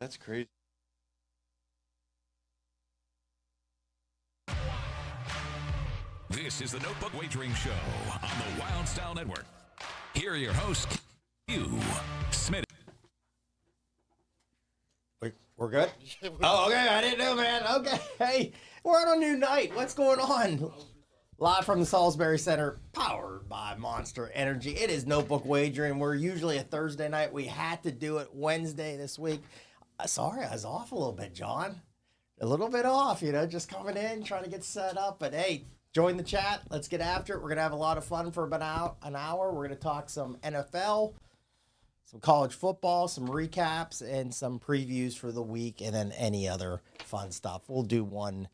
That's crazy. This is the Notebook Wagering Show on the Wild Style Network. Here are your hosts, you, Smith. We're good? Oh, okay. I didn't know, man. Okay. Hey, we're on a new night. What's going on? Live from the Salisbury Center, powered by Monster Energy. It is Notebook Wagering. We're usually a Thursday night. We had to do it Wednesday this week. Sorry, I was off a little bit, John. A little bit off, just coming in, trying to get set up. But hey, join the chat. Let's get after it. We're going to have a lot of fun for about an hour. We're going to talk some NFL, some college football, some recaps, and some previews for the week, and then any other fun stuff. We'll do one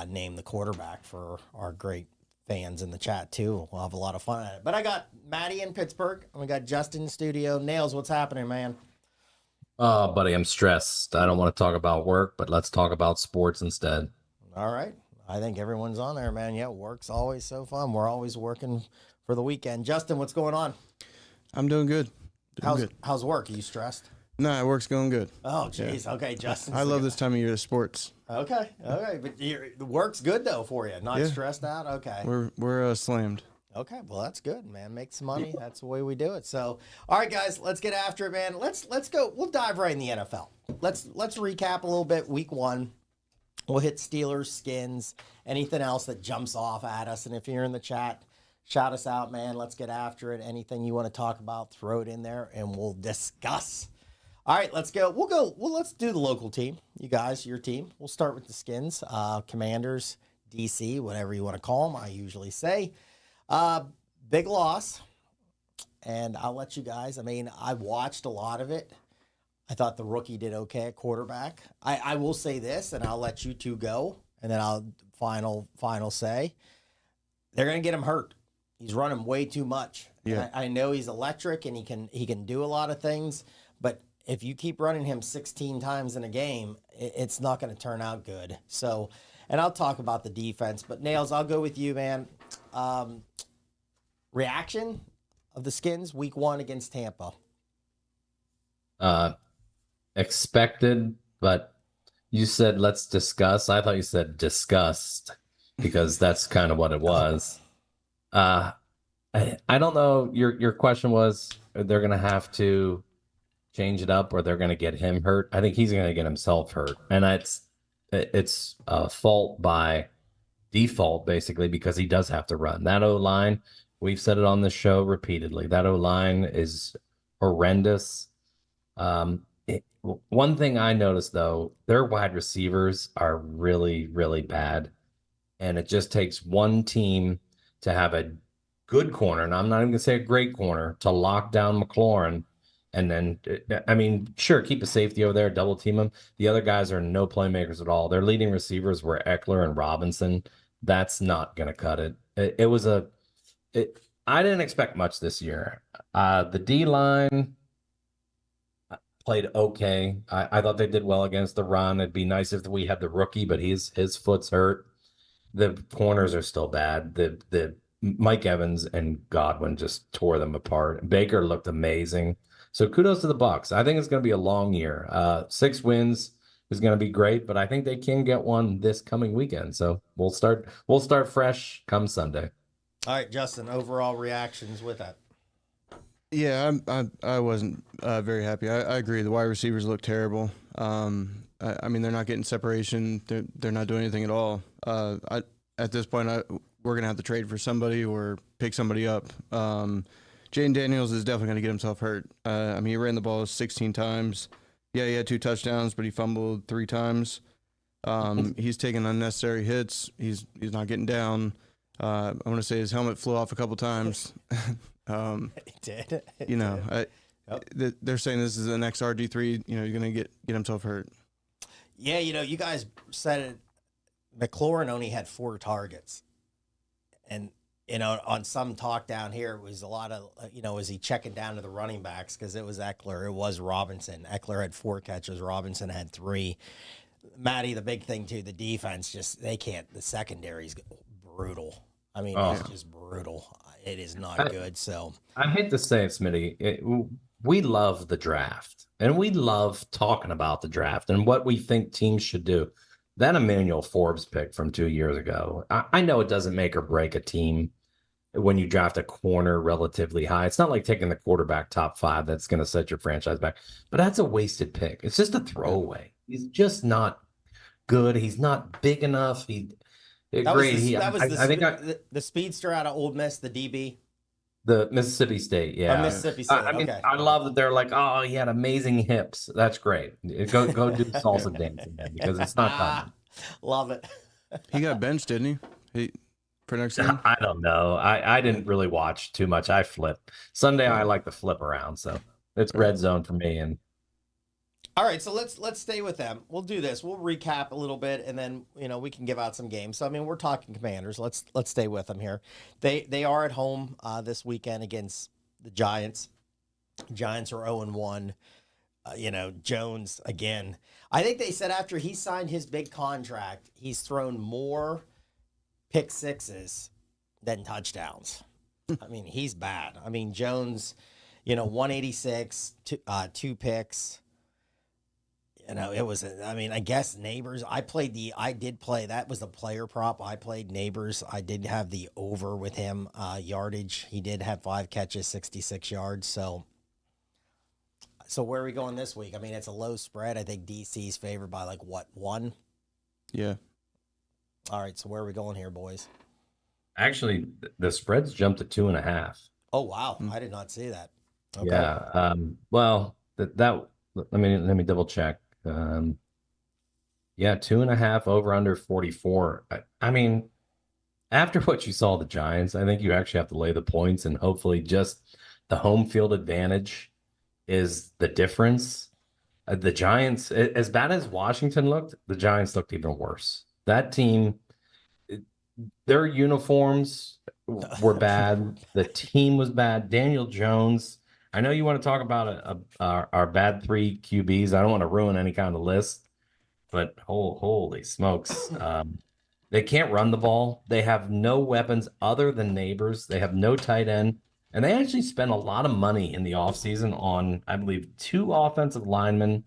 name the quarterback for our great fans in the chat, too. We'll have a lot of fun at it. But I got Maddie in Pittsburgh, and we got Justin in studio. Nails, what's happening, man? Oh, buddy, I'm stressed. I don't want to talk about work, but let's talk about sports instead. All right. I think everyone's on there, man. Yeah, work's always so fun. We're always working for the weekend. Justin, what's going on? I'm doing good. How's work? Are you stressed? No, work's going good. Oh, jeez. Yeah. Okay, Justin. I love this time of year of sports. Okay. But the work's good, though, for you. Not stressed out? Okay. We're slammed. Okay, well, that's good, man. Make some money. That's the way we do it. So, all right, guys, let's get after it, man. Let's go. We'll dive right in the NFL. Let's recap a little bit. Week 1. We'll hit Steelers, Skins, anything else that jumps off at us. And if you're in the chat, shout us out, man. Let's get after it. Anything you want to talk about, throw it in there, and we'll discuss. All right, let's go. Let's do the local team. You guys, your team. We'll start with the Skins, Commanders, DC, whatever you want to call them. I usually say. Big loss. And I'll let you guys, I watched a lot of it. I thought the rookie did okay at quarterback. I will say this, and I'll let you two go, and then I'll final say. They're going to get him hurt. He's running way too much. Yeah. I know he's electric, and he can do a lot of things, but if you keep running him 16 times in a game, it's not going to turn out good. So, and I'll talk about the defense, but Nails, I'll go with you, man. Reaction of the Skins week 1 against Tampa. Expected, but you said let's discuss. I thought you said disgust because that's kind of what it was. I don't know. Your question was they're going to have to change it up or they're going to get him hurt. I think he's going to get himself hurt, and it's a fault by default basically because he does have to run. That O-line, we've said it on the show repeatedly. That O-line is horrendous. One thing I noticed, though, their wide receivers are really, really bad. And it just takes one team to have a good corner, and I'm not even going to say a great corner, to lock down McLaurin. And then, sure, keep a safety over there, double team him. The other guys are no playmakers at all. Their leading receivers were Eckler and Robinson. That's not going to cut it. I didn't expect much this year. The D-line played okay. I thought they did well against the run. It'd be nice if we had the rookie, but his foot's hurt. The corners are still bad. The Mike Evans and Godwin just tore them apart. Baker looked amazing. So kudos to the Bucs. I think it's going to be a long year. 6 wins is going to be great, but I think they can get one this coming weekend. So we'll start fresh come Sunday. All right, Justin, overall reactions with that. Yeah, I wasn't very happy. I agree. The wide receivers look terrible. They're not getting separation. They're not doing anything at all. At this point, we're gonna have to trade for somebody or pick somebody up. Jaden Daniels is definitely gonna get himself hurt. He ran the ball 16 times. Yeah, he had 2 touchdowns, but he fumbled 3 times. He's taking unnecessary hits. He's not getting down. I want to say his helmet flew off a couple times. It did. They're saying this is the next RG3. He's going to get himself hurt. Yeah, you guys said it. McLaurin only had 4 targets. And, on some talk down here, it was a lot of, is he checking down to the running backs? Because it was Eckler. It was Robinson. Eckler had 4 catches. Robinson had 3. Matty, the big thing, too, the defense, the secondary's brutal. It's just brutal. It is not good. So I hate to say it, Smitty. we love the draft and we love talking about the draft and what we think teams should do. That Emmanuel Forbes pick from 2 years ago, I know it doesn't make or break a team when you draft a corner relatively high. It's not like taking the quarterback top 5 that's going to set your franchise back, but that's a wasted pick. It's just a throwaway. He's just not good. He's not big enough. The speedster out of Ole Miss, the DB. The Mississippi State, yeah. Mississippi State. I mean, okay. I love that they're like, oh, he had amazing hips. That's great. Go do salsa dancing then, because it's not done. Love it. He got benched, didn't he? For next game? I don't know. I didn't really watch too much. I flip. Sunday I like to flip around, so it's red zone for me. And all right, so let's stay with them. We'll do this. We'll recap a little bit, and then we can give out some games. So I mean, we're talking Commanders. Let's stay with them here. They are at home this weekend against the Giants. Giants are 0-1. Jones again. I think they said after he signed his big contract, he's thrown more pick sixes than touchdowns. I mean, he's bad. I mean, Jones, 186, two picks. It was, I guess Neighbors. I did play, that was the player prop. I played Neighbors. I did have the over with him, yardage. He did have 5 catches, 66 yards. So where are we going this week? I mean, it's a low spread. I think DC's favored by 1? Yeah. All right. So where are we going here, boys? actually, the spreads jumped to 2.5. Oh, wow. I did not see that. Okay. Yeah. Well, that let me double check. Yeah, 2.5 over under 44. I mean, after what you saw the Giants, I think you actually have to lay the points, and hopefully just the home field advantage is the difference. The Giants, as bad as Washington looked, the Giants looked even worse. That team, their uniforms were bad. The team was bad. Daniel Jones. I know you want to talk about our bad 3 QBs. I don't want to ruin any kind of list, but holy smokes. They can't run the ball. They have no weapons other than Neighbors. They have no tight end. And they actually spent a lot of money in the offseason on, I believe, 2 offensive linemen.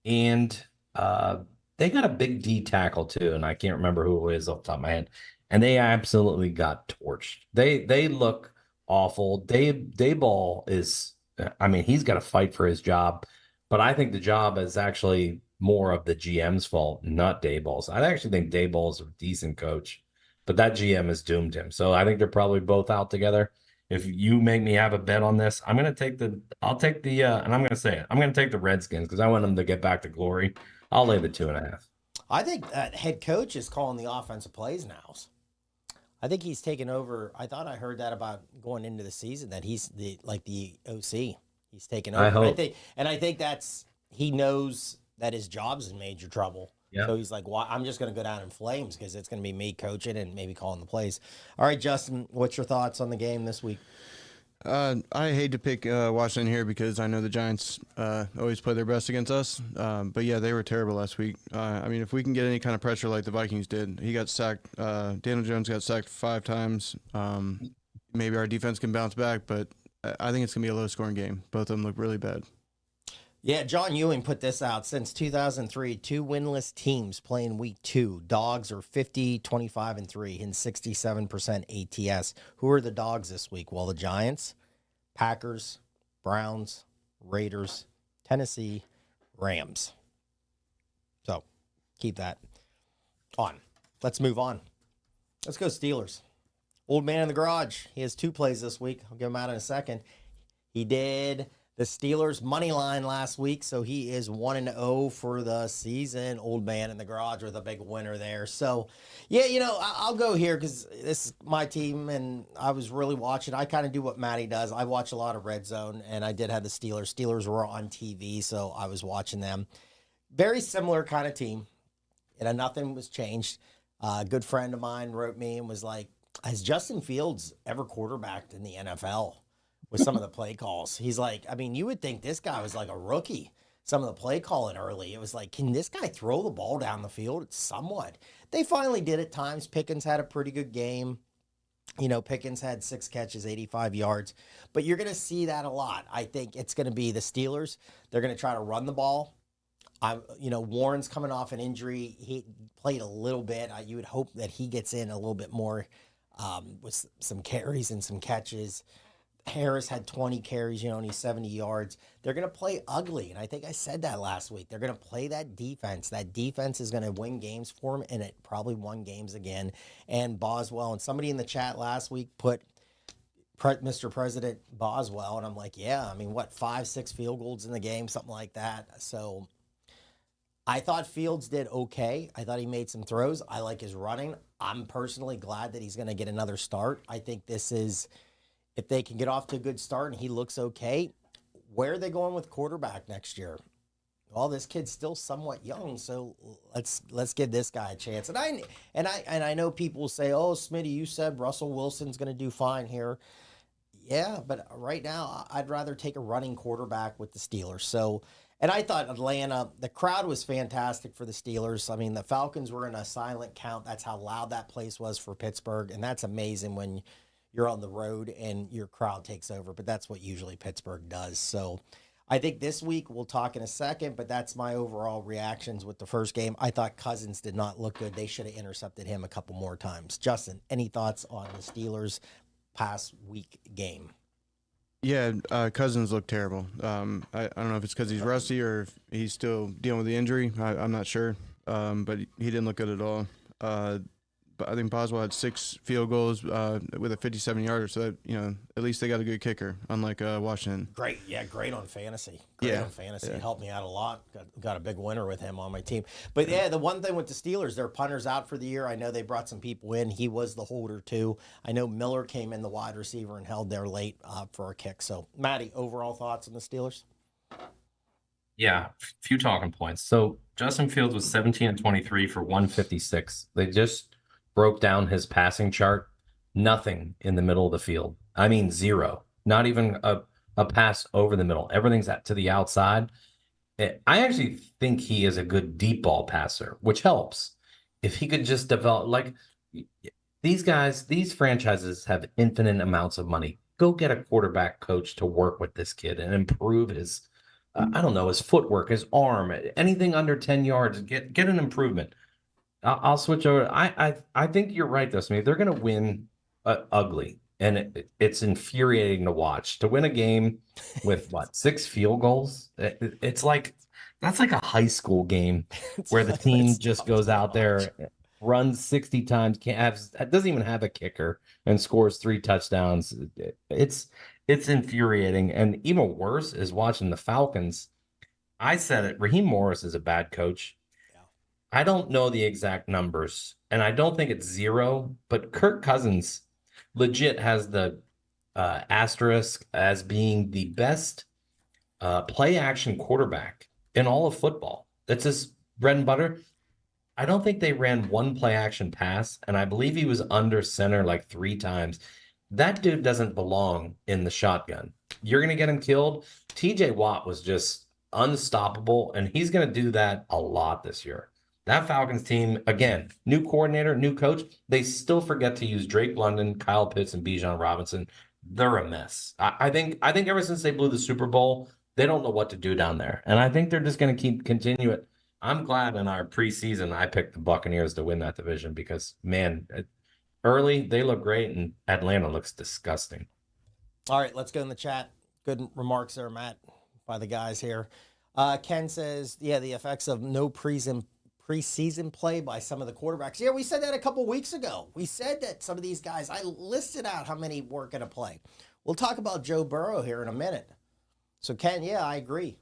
And they got a big D tackle, too. And I can't remember who it is off the top of my head. And they absolutely got torched. They look awful. Dayball is, I mean, he's got to fight for his job. But I think the job is actually more of the GM's fault, not Dayball's. I actually think Dayball's a decent coach, but that GM has doomed him. So I think they're probably both out together. If you make me have a bet on this, I'm going to take and I'm going to say it. I'm going to take the Redskins because I want them to get back to glory. I'll lay the 2.5. I think that head coach is calling the offensive plays now. I think he's taken over. I thought I heard that about going into the season, that he's the OC. He's taken over. I hope. I think that's, he knows that his job's in major trouble. Yep. So he's like, well, I'm just going to go down in flames because it's going to be me coaching and maybe calling the plays. All right, Justin, what's your thoughts on the game this week? I hate to pick Washington here because I know the Giants always play their best against us. But yeah, they were terrible last week. I mean, if we can get any kind of pressure like the Vikings did, he got sacked. Daniel Jones got sacked 5 times. Maybe our defense can bounce back, but I think it's going to be a low-scoring game. Both of them look really bad. Yeah, John Ewing put this out. Since 2003, 2 winless teams playing week 2. Dogs are 50, 25, and 3 and 67% ATS. Who are the dogs this week? Well, the Giants, Packers, Browns, Raiders, Tennessee, Rams. So keep that on. Let's move on. Let's go Steelers. Old man in the garage. He has 2 plays this week. I'll give him out in a second. He did the Steelers money line last week, so he is 1-0 for the season. Old man in the garage with a big winner there. So, yeah, I'll go here because this is my team, and I was really watching. I kind of do what Matty does. I watch a lot of Red Zone, and I did have the Steelers. Steelers were on TV, so I was watching them. Very similar kind of team, and nothing was changed. A good friend of mine wrote me and was like, has Justin Fields ever quarterbacked in the NFL? With some of the play calls. He's like, I mean, you would think this guy was like a rookie. Some of the play calling early, it was like, can this guy throw the ball down the field? It's somewhat. They finally did at times. Pickens had a pretty good game. Pickens had 6 catches, 85 yards, but you're going to see that a lot. I think it's going to be the Steelers. They're going to try to run the ball. Warren's coming off an injury. He played a little bit. You would hope that he gets in a little bit more with some carries and some catches. Harris had 20 carries, only 70 yards. They're going to play ugly, and I think I said that last week. They're going to play that defense. That defense is going to win games for them, and it probably won games again. And Boswell, and somebody in the chat last week put Mr. President Boswell, and I'm like, yeah, 5-6 field goals in the game, something like that. So I thought Fields did okay. I thought he made some throws. I like his running. I'm personally glad that he's going to get another start. I think this is, if they can get off to a good start and he looks okay, where are they going with quarterback next year? Well, this kid's still somewhat young, so let's give this guy a chance. And I know people will say, "Oh, Smitty, you said Russell Wilson's going to do fine here." Yeah, but right now I'd rather take a running quarterback with the Steelers. So, and I thought Atlanta, the crowd was fantastic for the Steelers. The Falcons were in a silent count. That's how loud that place was for Pittsburgh, and that's amazing when you're on the road and your crowd takes over, but that's what usually Pittsburgh does. So I think this week, we'll talk in a second, but that's my overall reactions with the first game. I thought Cousins did not look good. They should have intercepted him a couple more times. Justin, any thoughts on the Steelers' past week game? Yeah, Cousins looked terrible. I don't know if it's because he's rusty or if he's still dealing with the injury. I'm not sure, but he didn't look good at all. But I think Boswell had 6 field goals with a 57-yarder, so that, at least they got a good kicker, unlike Washington. Great on fantasy. On fantasy. Yeah. Helped me out a lot. Got a big winner with him on my team. But yeah, the one thing with the Steelers, their punter's out for the year. I know they brought some people in. He was the holder too. I know Miller came in the wide receiver and held there late for a kick. So, Matty, overall thoughts on the Steelers? Yeah, few talking points. So Justin Fields was 17-23 for 156. They just broke down his passing chart. Nothing in the middle of the field. 0. Not even a pass over the middle. Everything's to the outside. I actually think he is a good deep ball passer, which helps. If he could just develop, these franchises have infinite amounts of money. Go get a quarterback coach to work with this kid and improve his, his footwork, his arm, anything under 10 yards. Get an improvement. I'll switch over. I think you're right, though, Smith. They're going to win ugly, and it's infuriating to watch. To win a game with, 6 field goals? It's like, that's like a high school game where the team just goes out there, runs 60 times, doesn't even have a kicker, and scores 3 touchdowns. It's infuriating, and even worse is watching the Falcons. I said it, Raheem Morris is a bad coach. I don't know the exact numbers, and I don't think it's 0, but Kirk Cousins legit has the asterisk as being the best play-action quarterback in all of football. That's his bread and butter. I don't think they ran one play-action pass, and I believe he was under center like 3 times. That dude doesn't belong in the shotgun. You're going to get him killed. TJ Watt was just unstoppable, and he's going to do that a lot this year. That Falcons team, again, new coordinator, new coach, they still forget to use Drake London, Kyle Pitts, and Bijan Robinson. They're a mess. I think ever since they blew the Super Bowl, they don't know what to do down there. And I think they're just going to continue it. I'm glad in our preseason I picked the Buccaneers to win that division because, man, early they look great and Atlanta looks disgusting. All right, let's go in the chat. Good remarks there, Matt, by the guys here. Ken says, yeah, the effects of no preseason play by some of the quarterbacks. Yeah, we said that a couple weeks ago. We said that some of these guys, I listed out how many weren't going to play. We'll talk about Joe Burrow here in a minute. So, Ken, yeah, I agree.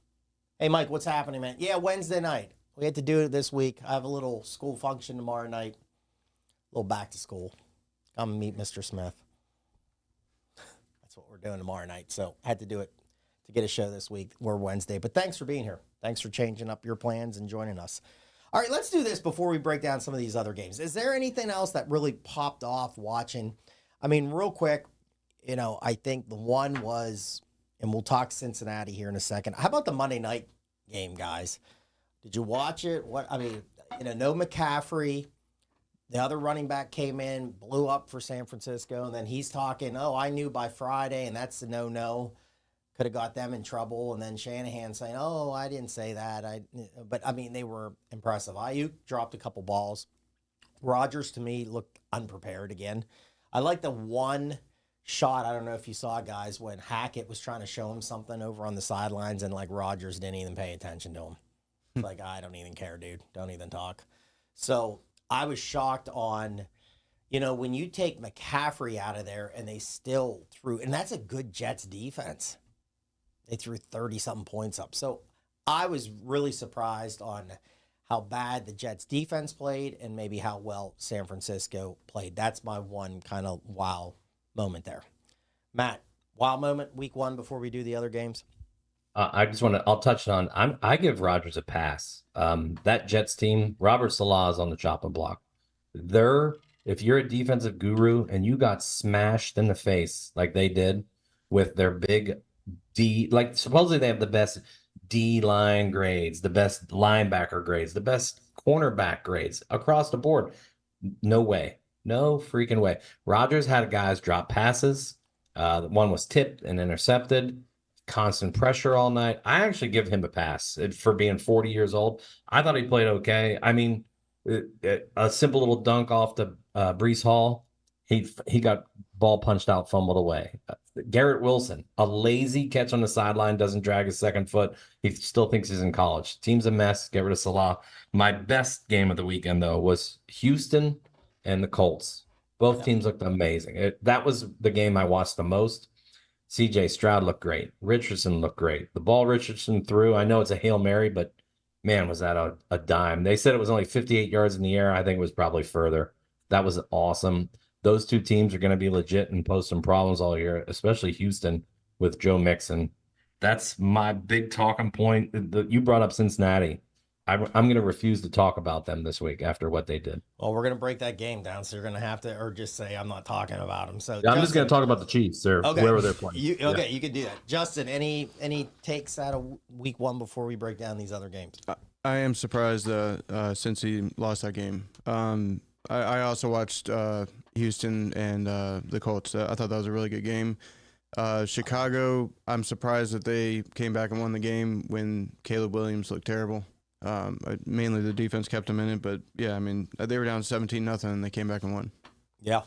Hey, Mike, what's happening, man? Yeah, Wednesday night. We had to do it this week. I have a little school function tomorrow night. A little back to school. Come meet Mr. Smith. That's what we're doing tomorrow night. So I had to do it to get a show this week. We're Wednesday. But thanks for being here. Thanks for changing up your plans and joining us. All right, let's do this before we break down some of these other games. Is there anything else that really popped off watching? Real quick, I think the one was, and we'll talk Cincinnati here in a second. How about the Monday night game, guys? Did you watch it? No McCaffrey. The other running back came in, blew up for San Francisco, and then he's talking, oh, I knew by Friday, and that's a no-no. Could have got them in trouble. And then Shanahan saying, oh, I didn't say that. But, I mean, they were impressive. Ayuk dropped a couple balls. Rodgers, to me, looked unprepared again. I like the one shot, I don't know if you saw, guys, when Hackett was trying to show him something over on the sidelines, and, like, Rodgers didn't even pay attention to him. Like, I don't even care, dude. Don't even talk. So I was shocked on, when you take McCaffrey out of there and they still threw, and that's a good Jets defense. They threw 30-something points up. So I was really surprised on how bad the Jets defense played and maybe how well San Francisco played. That's my one kind of wow moment there. Matt, wow moment week 1 before we do the other games? I just want to, I'll touch on, I give Rodgers a pass. That Jets team, Robert Salah is on the chopping block. If you're a defensive guru and you got smashed in the face like they did with their big D, like supposedly they have the best D line grades, the best linebacker grades, the best cornerback grades across the board. No way. No freaking way. Rodgers had guys drop passes. One was tipped and intercepted. Constant pressure all night. I actually give him a pass for being 40 years old. I thought he played okay. I mean, a simple little dunk off the Brees Hall. He got ball punched out, fumbled away. Garrett Wilson, a lazy catch on the sideline, doesn't drag his second foot. He still thinks he's in college. Team's a mess. Get rid of Salah. My best game of the weekend, though, was Houston and the Colts. Both teams looked amazing. That was the game I watched the most. CJ Stroud looked great. Richardson looked great. The ball Richardson threw, I know it's a Hail Mary, but man, was that a dime. They said it was only 58 yards in the air. I think it was probably further. That was awesome. Those two teams are going to be legit and pose some problems all year, especially Houston with Joe Mixon. That's my big talking point. You brought up Cincinnati. I'm going to refuse to talk about them this week after what they did. Well, we're going to break that game down, so you're going to have to, or just say I'm not talking about them. So I'm just going to talk about the Chiefs, or wherever they're playing. You can do that. Justin, any takes out of week 1 before we break down these other games? I am surprised since he lost that game. I also watched Houston and the Colts. I thought that was a really good game. Chicago, I'm surprised that they came back and won the game when Caleb Williams looked terrible. Mainly the defense kept them in it, but yeah, I mean, they were down 17-0 and they came back and won. Yeah.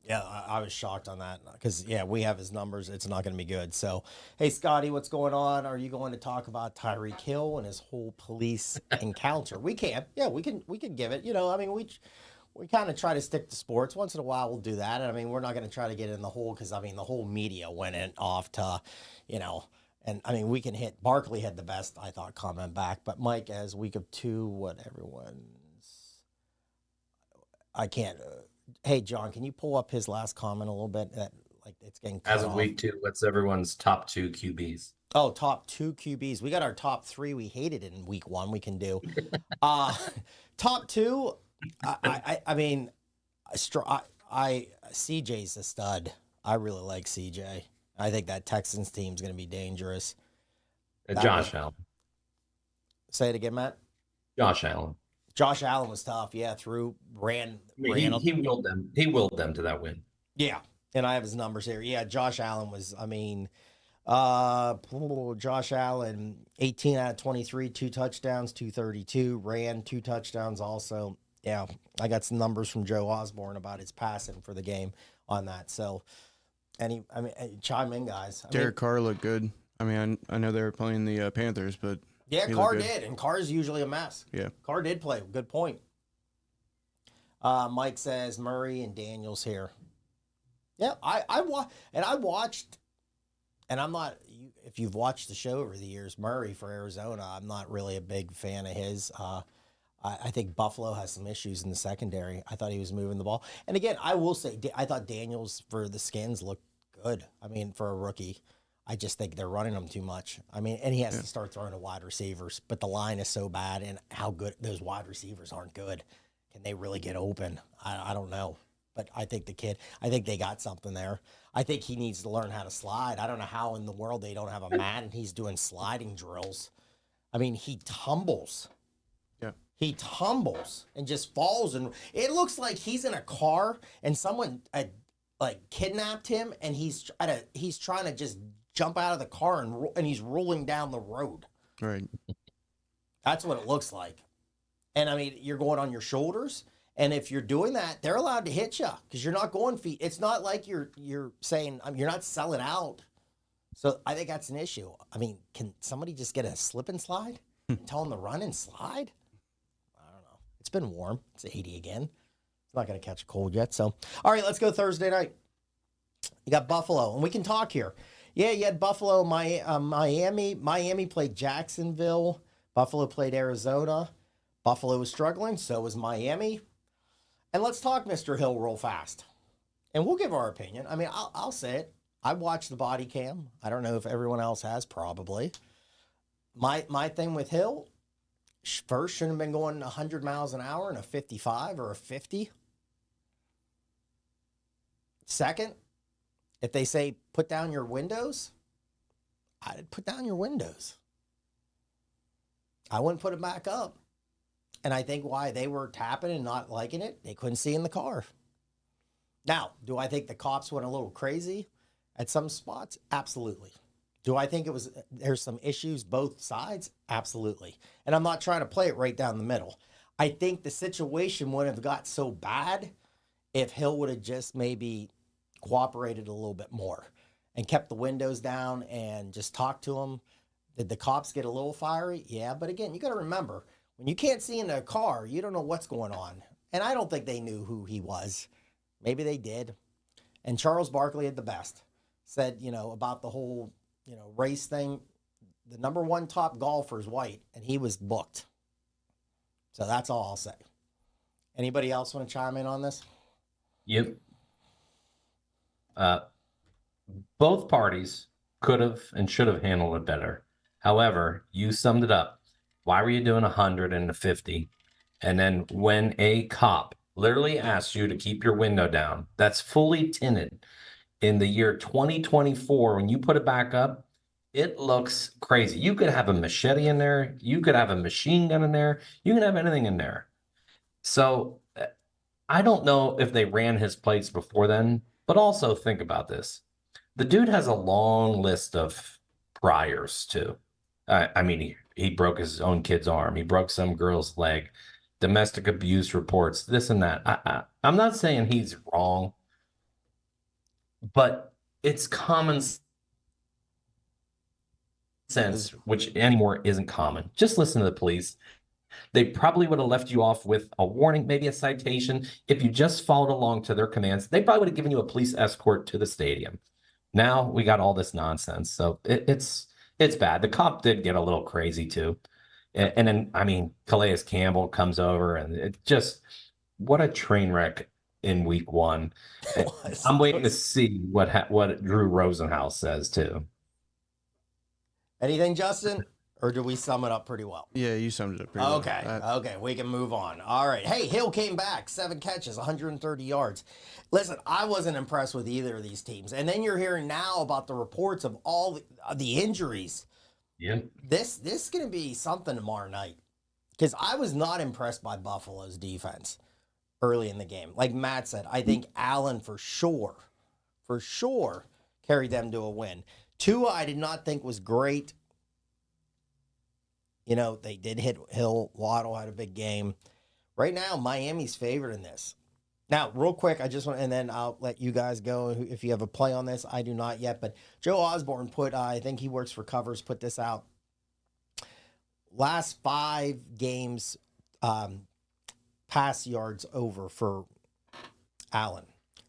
Yeah, I was shocked on that because, we have his numbers. It's not going to be good. So, hey, Scotty, what's going on? Are you going to talk about Tyreek Hill and his whole police encounter? We can. Yeah, we can give it. I mean, we kind of try to stick to sports. Once in a while, we'll do that. And, I mean, we're not going to try to get in the hole because, I mean, the whole media went off to, and, I mean, we can hit – Barkley had the best, I thought, comment back. But, Mike, as week of 2, I can't hey, John, can you pull up his last comment a little bit? It's getting cut As of off. week 2, what's everyone's top 2 QBs? Oh, top 2 QBs. We got our top 3 we hated in week 1 we can do. Top 2, I mean, CJ's a stud. I really like CJ. I think that Texans team's going to be dangerous. Josh Allen. Say it again, Matt. Josh Allen. Josh Allen was tough. Yeah, ran. He willed them. He willed them to that win. Yeah, and I have his numbers here. Yeah, Josh Allen was. I mean, Josh Allen, 18 out of 23, 2 touchdowns, 232. Ran 2 touchdowns also. Yeah, I got some numbers from Joe Osborne about his passing for the game on that. So, chime in, guys. Derek Carr looked good. I mean, I know they were playing the Panthers, but yeah, Carr did, and Carr's usually a mess. Yeah, Carr did play. Good point. Mike says Murray and Daniels here. Yeah, I watched, and I'm not. If you've watched the show over the years, Murray for Arizona, I'm not really a big fan of his. I think Buffalo has some issues in the secondary. I thought he was moving the ball, and again, I will say I thought Daniels for the Skins looked good. I mean, for a rookie. I just think they're running him too much. I mean, and he has to start throwing to wide receivers, but the line is so bad, and how good those wide receivers aren't good. Can they really get open? I don't know. But I think they got something there. I think he needs to learn how to slide. I don't know how in the world they don't have a mat and he's doing sliding drills. I mean, he tumbles. Yeah. He tumbles and just falls, and it looks like he's in a car and someone like kidnapped him, and he's trying to just jump out of the car and he's rolling down the road. Right. That's what it looks like. And I mean, you're going on your shoulders, and if you're doing that, they're allowed to hit you because you're not going feet. It's not like you're saying you're not selling out. So I think that's an issue. I mean, can somebody just get a slip and slide and tell them to run and slide? I don't know. It's been warm. It's 80 again. It's not going to catch a cold yet. So, all right, let's go Thursday night. You got Buffalo, and we can talk here. Yeah, you had Buffalo, Miami. Miami played Jacksonville. Buffalo played Arizona. Buffalo was struggling. So was Miami. And let's talk Mr. Hill real fast. And we'll give our opinion. I mean, I'll say it. I watched the body cam. I don't know if everyone else has, probably. My thing with Hill, first shouldn't have been going 100 miles an hour in a 55 or a 50. Second, if they say put down your windows, I'd put down your windows. I wouldn't put it back up. And I think why they were tapping and not liking it, they couldn't see in the car. Now, do I think the cops went a little crazy at some spots? Absolutely. Do I think there's some issues both sides? Absolutely. And I'm not trying to play it right down the middle. I think the situation wouldn't have got so bad if Hill would have just maybe cooperated a little bit more and kept the windows down and just talked to them. Did the cops get a little fiery? Yeah, but again, you got to remember, when you can't see in a car, you don't know what's going on. And I don't think they knew who he was. Maybe they did. And Charles Barkley had the best. Said, about the whole, race thing. The number one top golfer is white, and he was booked. So that's all I'll say. Anybody else want to chime in on this? Yep. Both parties could have and should have handled it better. However, you summed it up. Why were you doing 100 and a 50? And then when a cop literally asks you to keep your window down, that's fully tinted. In the year 2024, when you put it back up, it looks crazy. You could have a machete in there. You could have a machine gun in there. You can have anything in there. So I don't know if they ran his plates before then, but also think about this. The dude has a long list of priors too. I mean, he broke his own kid's arm. He broke some girl's leg, domestic abuse reports, this and that. I'm not saying he's wrong, but it's common sense, which anymore isn't common. Just listen to the police. They probably would have left you off with a warning, maybe a citation. If you just followed along to their commands, they probably would have given you a police escort to the stadium. Now we got all this nonsense. So it's bad. The cop did get a little crazy too. And then, I mean, Calais Campbell comes over, and it just, what a train wreck in week one. I'm waiting to see what Drew Rosenhaus says too. Anything, Justin? Or do we sum it up pretty well? Yeah, you summed it up pretty well. Okay, we can move on. All right. Hey, Hill came back, 7 catches, 130 yards. Listen, I wasn't impressed with either of these teams. And then you're hearing now about the reports of all the injuries. Yeah. This is going to be something tomorrow night. Because I was not impressed by Buffalo's defense early in the game. Like Matt said, I think Allen for sure carried them to a win. Tua, I did not think was great. They did hit Hill. Waddle had a big game. Right now, Miami's favored in this. Now, real quick, and then I'll let you guys go if you have a play on this. I do not yet, but Joe Osborne I think he works for Covers, put this out. Last 5 games, pass yards over for Allen.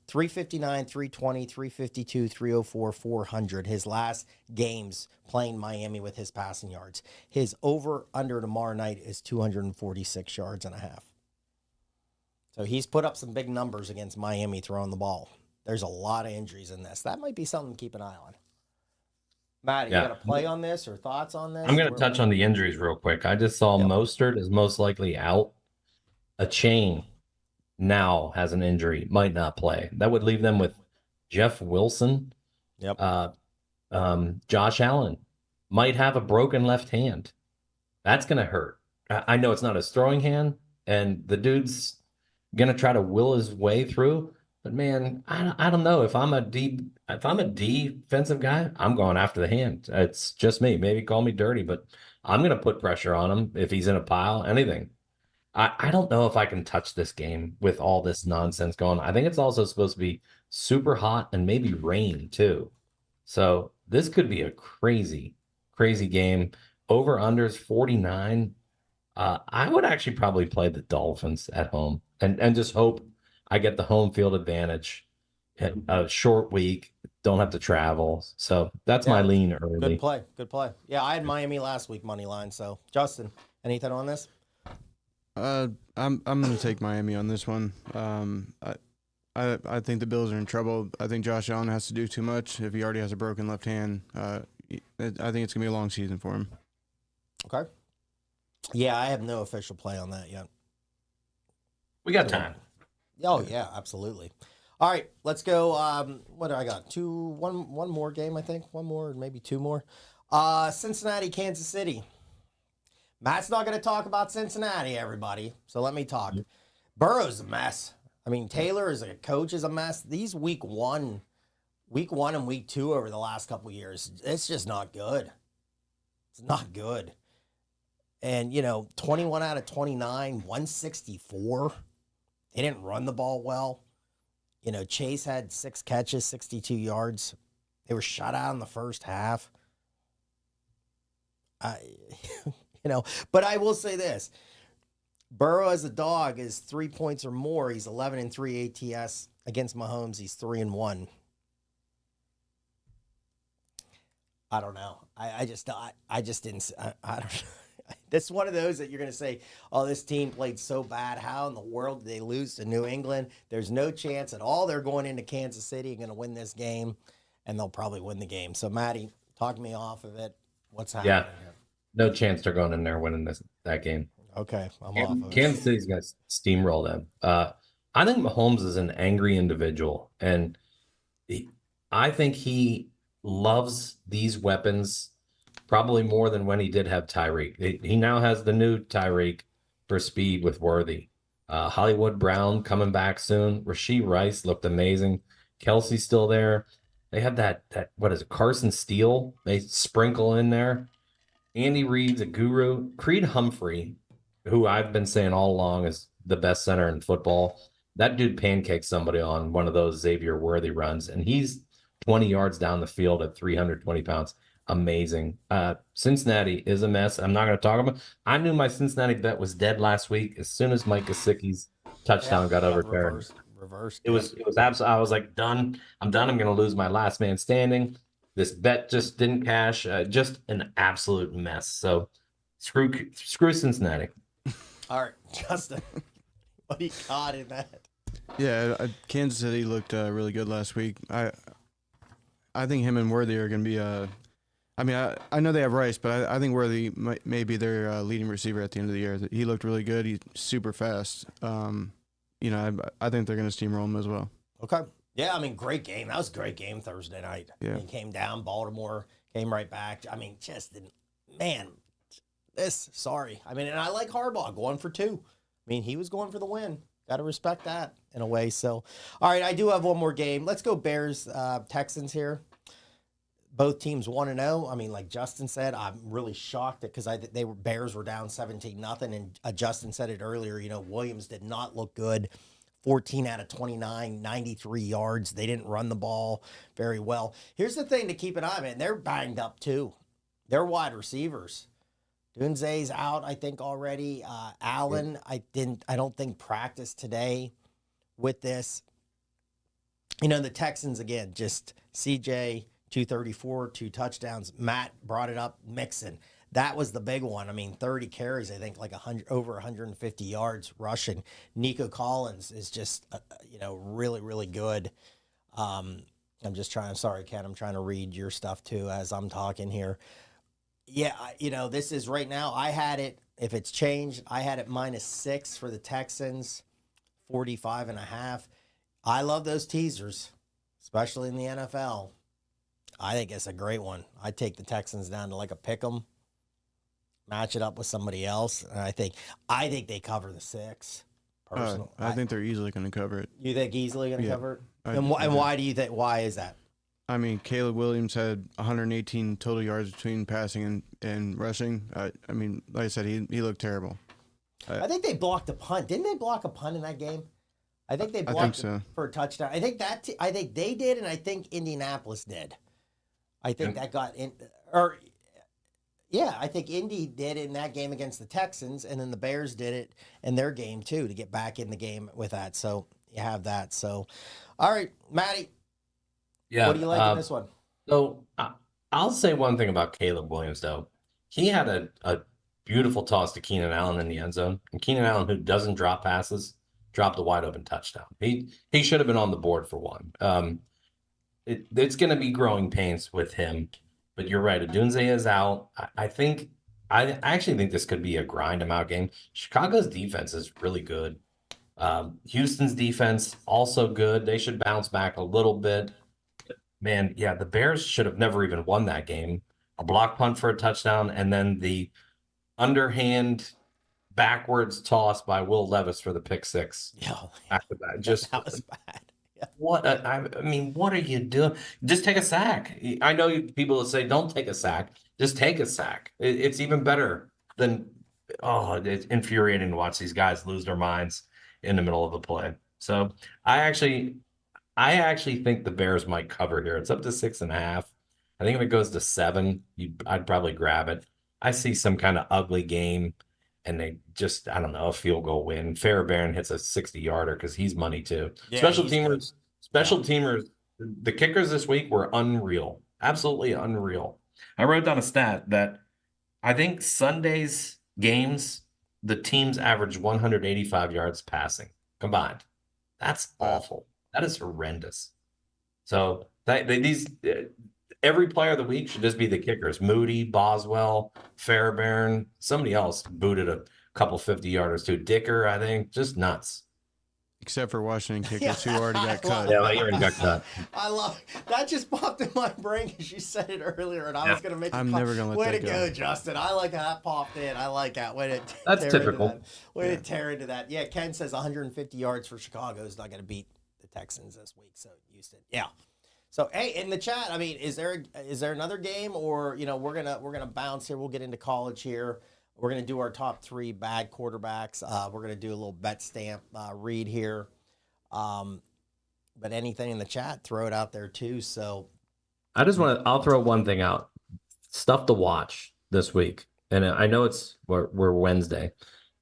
359, 320, 352, 304, 400. His last games playing Miami with his passing yards. His over-under tomorrow night is 246 yards and a half. So he's put up some big numbers against Miami throwing the ball. There's a lot of injuries in this. That might be something to keep an eye on. Matt, you got a play on this or thoughts on this? I'm going to touch on the injuries real quick. I just saw Mostert is most likely out. A chain now has an injury, might not play. That would leave them with Jeff Wilson. Yep. Josh Allen might have a broken left hand. That's going to hurt. I know it's not his throwing hand, and the dude's gonna try to will his way through. But man, I don't know if I'm a defensive guy, I'm going after the hand. It's just me. Maybe call me dirty, but I'm gonna put pressure on him if he's in a pile, anything. I don't know if I can touch this game with all this nonsense going. I think it's also supposed to be super hot and maybe rain too. So this could be a crazy, crazy game. Over unders 49. I would actually probably play the Dolphins at home and just hope I get the home field advantage. A short week, don't have to travel. So that's my Yeah, lean good early. play. Good play. Yeah, I had Miami last week money line. So Justin, anything on this? I'm gonna take Miami on this one. I think the Bills are in trouble. I think Josh Allen has to do too much if he already has a broken left hand. I think it's gonna be a long season for him. Okay. Yeah, I have no official play on that yet. We got time. Oh yeah, absolutely. All right, let's go. What do I got? One more game, I think. One more, maybe two more. Cincinnati, Kansas City. Matt's not going to talk about Cincinnati, everybody. So let me talk. Burrow's a mess. I mean, Taylor as a coach is a mess. These week one and week two over the last couple of years, it's just not good. It's not good. And, 21 out of 29, 164. They didn't run the ball well. Chase had 6 catches, 62 yards. They were shut out in the first half. But I will say this. Burrow as a dog is 3 points or more. He's 11-3 ATS against Mahomes. He's 3-1. I don't know. I just didn't. I don't know. That's one of those that you're going to say, oh, this team played so bad. How in the world did they lose to New England? There's no chance at all they're going into Kansas City and going to win this game, and they'll probably win the game. So, Matty, talk me off of it. What's happening here? No chance they're going in there winning that game. Okay, I'm off of it. Kansas City's going to steamroll them. I think Mahomes is an angry individual, and I think he loves these weapons probably more than when he did have Tyreek. He now has the new Tyreek for speed with Worthy. Hollywood Brown coming back soon. Rashee Rice looked amazing. Kelsey's still there. They have that what is it, Carson Steele they sprinkle in there. Andy Reid's a guru. Creed Humphrey, who I've been saying all along is the best center in football. That dude pancakes somebody on one of those Xavier Worthy runs, and he's 20 yards down the field at 320 pounds. Amazing. Cincinnati is a mess. I'm not going to talk about. I knew my Cincinnati bet was dead last week as soon as Mike Gesicki's touchdown got overturned. Reversed. It was absolutely. I was like, done. I'm done. I'm going to lose my last man standing. This bet just didn't cash. Just an absolute mess. So screw Cincinnati. All right, Justin, what do you got in that? Yeah, Kansas City looked really good last week. I think him and Worthy are going to be I mean, I know they have Rice, but I think Worthy may be their leading receiver at the end of the year. He looked really good. He's super fast. I think they're going to steamroll him as well. Okay. Yeah, I mean, great game. That was a great game Thursday night. Yeah. He came down, Baltimore came right back. I mean, sorry. I mean, and I like Harbaugh going for 2. I mean, he was going for the win. Got to respect that in a way. So, all right, I do have one more game. Let's go Bears, Texans here. Both teams 1-0. I mean, like Justin said, I'm really shocked because Bears were down 17-0, and Justin said it earlier. Williams did not look good. 14 out of 29, 93 yards. They didn't run the ball very well. Here's the thing to keep an eye on, man. They're banged up too. They're wide receivers. Dunze's out, I think, already. Allen, I don't think practiced today with this. The Texans, again, just CJ, 234, 2 touchdowns. Matt brought it up, Mixon. That was the big one. I mean, 30 carries, I think, like over 150 yards rushing. Nico Collins is just, really, really good. I'm sorry, Ken, I'm trying to read your stuff too as I'm talking here. Yeah, this is right now. I had it, if it's changed, I had it -6 for the Texans, 45.5. I love those teasers, especially in the NFL. I think it's a great one. I'd take the Texans down to like a pick 'em. match it up with somebody else. And I think they cover the 6. Personally, I think they're easily going to cover it. you think easily going to Yeah. cover it. I And do. why do you think? Why is that? I mean, Caleb Williams had 118 total yards between passing and rushing. I mean, like I said, he looked terrible. I think they blocked a punt. Didn't they block a punt in that game? I think they blocked think so. for a touchdown. I think I think they did, and I think Indianapolis did. I think that got in, or yeah, I think Indy did in that game against the Texans, and then the Bears did it in their game too to get back in the game with that. So you have that. So, all right, Matty, Yeah. what do you like in this one? So I'll say one thing about Caleb Williams, though. He had a beautiful toss to Keenan Allen in the end zone. And Keenan Allen, who doesn't drop passes, dropped a wide open touchdown. He should have been on the board for one. It's going to be growing pains with him. But you're right. Adunze is out. I actually think this could be a grind him out game. Chicago's defense is really good. Houston's defense also good. They should bounce back a little bit. Man, yeah, the Bears should have never even won that game. A block punt for a touchdown, and then the underhand backwards toss by Will Levis for the pick 6. Yeah, After that, just that was bad. Yeah. I mean, what are you doing? Just take a sack. I know people will say, don't take a sack. Just take a sack. It's even better than, it's infuriating to watch these guys lose their minds in the middle of a play. So I actually think the Bears might cover here. It's up to 6.5. I think if it goes to 7, I'd probably grab it. I see some kind of ugly game, and they just, I don't know, a field goal win. Fairbairn hits a 60-yarder because he's money too. Yeah, Special he's teamers, the kickers this week were unreal. Absolutely unreal. I wrote down a stat that I think Sunday's games, the teams average 185 yards passing combined. That's awful. That is horrendous. So every player of the week should just be the kickers. Moody, Boswell, Fairbairn, somebody else booted a couple 50-yarders too. Dicker, I think, just nuts. Except for Washington kickers who already got cut. Yeah, he already got cut. I love that. Just popped in my brain because you said it earlier, and I was going to make. I'm never going to let Way that to go. go, Justin. I like how that popped in. I like that. Way to That's tear typical. Into that. Way to tear into that. Yeah, Ken says 150 yards for Chicago is not going to beat the Texans this week. So Houston, yeah. So hey, in the chat, I mean, is there another game, or we're gonna bounce here? We'll get into college here. We're gonna do our top 3 bad quarterbacks. We're gonna do a little bet stamp read here. But anything in the chat, throw it out there too. So I'll throw one thing out. Stuff to watch this week. And I know we're Wednesday.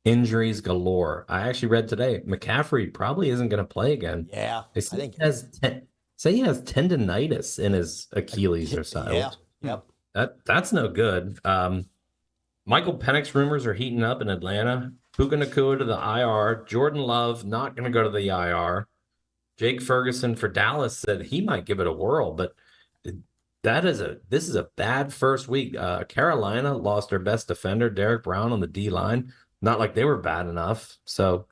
Injuries galore. I actually read today, McCaffrey probably isn't going to play again. yeah, I think he has tendonitis in his Achilles or so. Yeah, yep. That's no good. Michael Penix rumors are heating up in Atlanta. Puka Nacua to the IR. Jordan Love not going to go to the IR. Jake Ferguson for Dallas said he might give it a whirl, but this is a bad first week. Carolina lost their best defender, Derek Brown, on the D line. Not like they were bad enough. So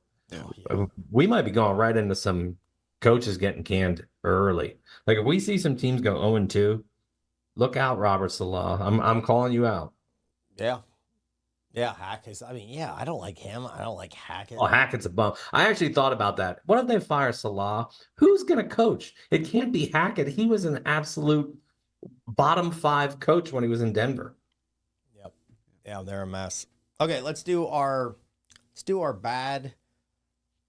we might be going right into some coaches getting canned early. Like if we see some teams go 0-2, look out, Robert Salah. I'm calling you out. Yeah. Yeah, Hackett. I mean, yeah, I don't like him. I don't like Hackett. Oh, Hackett's a bum. I actually thought about that. What if they fire Salah? Who's going to coach? It can't be Hackett. He was an absolute bottom 5 coach when he was in Denver. Yep. Yeah, they're a mess. Okay, let's do our bad.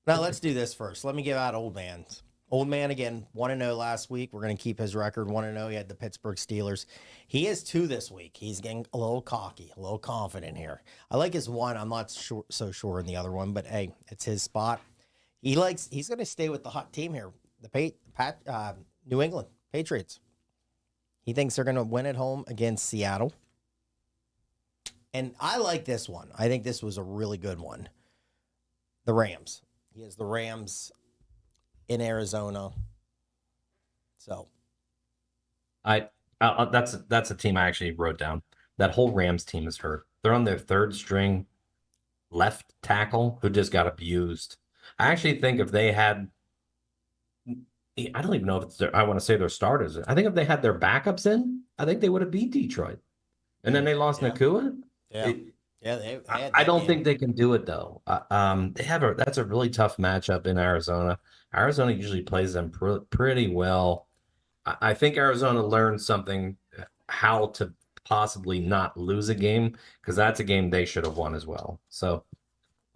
Now let's do this first. Let me give out Old Man's. Old Man again, 1-0 last week. We're going to keep his record 1-0. He had the Pittsburgh Steelers. He is 2 this week. He's getting a little cocky, a little confident here. I like his one. I'm not so sure in the other one, but hey, it's his spot. He's going to stay with the hot team here, the New England Patriots. He thinks they're going to win at home against Seattle. And I like this one. I think this was a really good one. The Rams. He has the Rams in Arizona. So that's a team I actually wrote down. That whole Rams team is hurt. They're on their 3rd string left tackle who just got abused. I actually think if they had, I don't even know if I want to say their starters. I think if they had their backups in, I think they would have beat Detroit. And then they lost Nacua. Yeah. Yeah, they had I that don't game. think they can do it though. That's a really tough matchup in Arizona. Arizona usually plays them pretty well. I think Arizona learned something how to possibly not lose a game because that's a game they should have won as well. So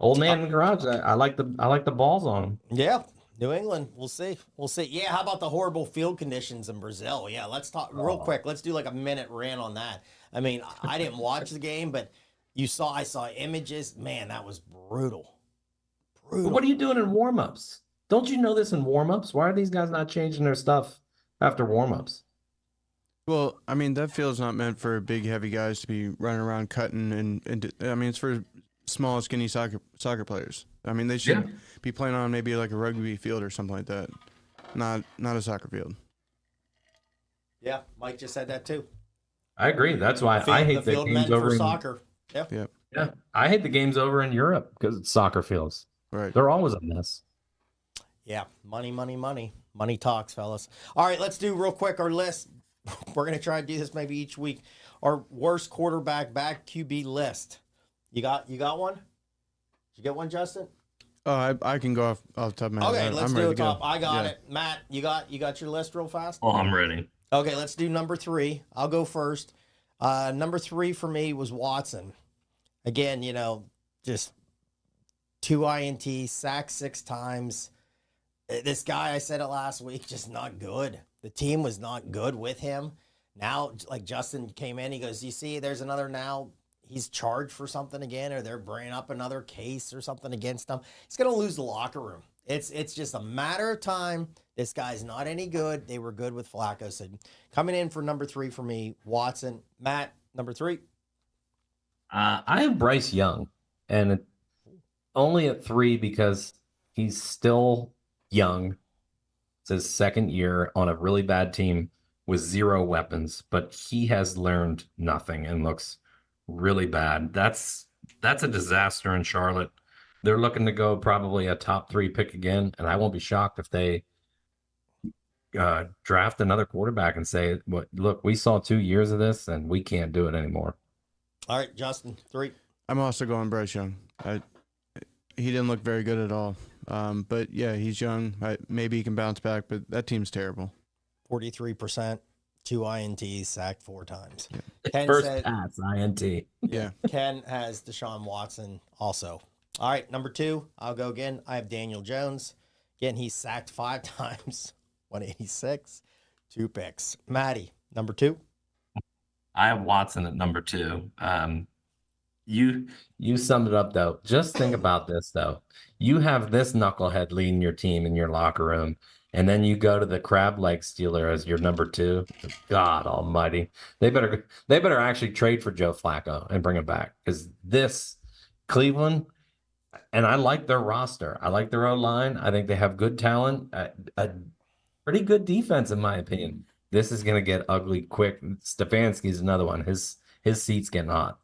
old man in the garage, I like the balls on him. Yeah, New England. We'll see. We'll see. Yeah, how about the horrible field conditions in Brazil? Yeah, let's talk real quick. Let's do like a minute rant on that. I mean, I didn't watch the game, but I saw images. Man, that was brutal. But what are you doing in warmups? Don't you know this in warmups? Why are these guys not changing their stuff after warmups? Well, I mean, that field's not meant for big, heavy guys to be running around cutting, and I mean, it's for small, skinny soccer players. I mean, they should be playing on maybe like a rugby field or something like that, not a soccer field. Yeah, Mike just said that too. I agree. That's why I hate the field games meant over for in soccer. Yeah. Yep. Yeah, I hate the games over in Europe because it's soccer fields. Right. They're always a mess. Yeah, money, money, money. Money talks, fellas. All right, let's do real quick our list. We're going to try to do this maybe each week. Our worst quarterback back QB list. You got one? Did you get one, Justin? Oh, I can go off the top of my head. Okay, let's I'm do ready it to top. go. I got Yeah. it. Matt, you got your list real fast? Oh, I'm ready. Okay, let's do number 3. I'll go first. Number 3 for me was Watson. Again, just 2 INTs, sacked 6 times. This guy, I said it last week, just not good. The team was not good with him. Now, like Justin came in, he goes, you see, there's another now. He's charged for something again, or they're bringing up another case or something against him. He's going to lose the locker room. It's just a matter of time. This guy's not any good. They were good with Flacco. So coming in for number 3 for me, Watson. Matt, number 3. I have Bryce Young, and only at 3 because he's still young. It's his second year on a really bad team with 0 weapons, but he has learned nothing and looks really bad. That's a disaster in Charlotte. They're looking to go probably a top 3 pick again, and I won't be shocked if they draft another quarterback and say, look, we saw 2 years of this, and we can't do it anymore. All right, Justin, 3. I'm also going Bryce Young. He didn't look very good at all. But yeah, he's young. Maybe he can bounce back, but that team's terrible. 43%, 2 INTs, sacked 4 times. Yeah. Ken First said, pass, INT. Yeah. Ken has Deshaun Watson also. All right, number 2, I'll go again. I have Daniel Jones. Again, he's sacked 5 times, 186, 2 picks. Maddie, number 2. I have Watson at number 2. You summed it up though. Just think about this though. You have this knucklehead leading your team in your locker room, and then you go to the crab leg stealer as your number 2. God Almighty, they better actually trade for Joe Flacco and bring him back because this Cleveland. And I like their roster. I like their O-line. I think they have good talent, a pretty good defense in my opinion. This is going to get ugly quick. Stefanski's another one. His seat's getting hot.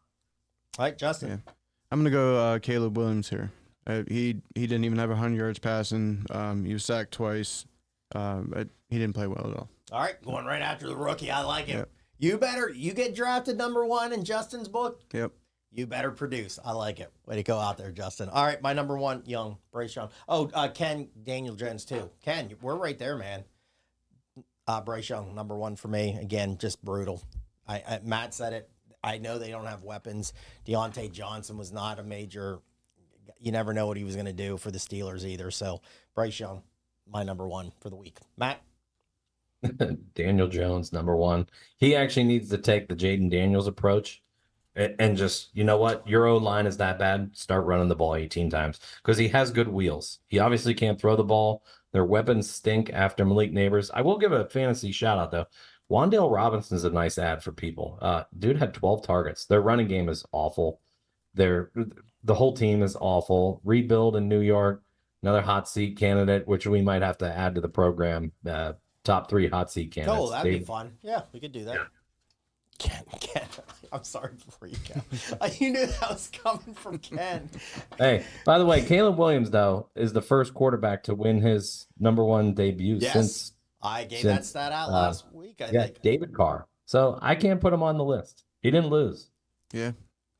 All right, Justin. Yeah. I'm gonna go Caleb Williams here. He didn't even have 100 yards passing. He was sacked twice. But he didn't play well at all. All right, going right after the rookie. I like it. Yep. You get drafted number 1 in Justin's book. Yep. You better produce. I like it. Way to go out there, Justin. All right, my number 1, Young, Bryce Young. Oh, Ken, Daniel Jones too. Ken, we're right there, man. Bryce Young, number 1 for me. Again, just brutal. Matt said it. I know they don't have weapons. Deontay Johnson was not a major. You never know what he was going to do for the Steelers either. So Bryce Young, my number 1 for the week. Matt? Daniel Jones, number 1. He actually needs to take the Jaden Daniels approach and just, you know what? Your O-line is that bad. Start running the ball 18 times because he has good wheels. He obviously can't throw the ball. Their weapons stink after Malik Neighbors. I will give a fantasy shout out though. Wan'Dale Robinson's a nice ad for people. Dude had 12 targets. Their running game is awful. The whole team is awful. Rebuild in New York, another hot seat candidate, which we might have to add to the program. Top 3 hot seat candidates. Oh, that'd be fun. Yeah, we could do that. Yeah. Ken, I'm sorry for you, Ken. You knew that was coming from Ken. Hey, by the way, Caleb Williams, though, is the first quarterback to win his number 1 debut since I gave that stat out last week, I think. David Carr. So I can't put him on the list. He didn't lose. Yeah.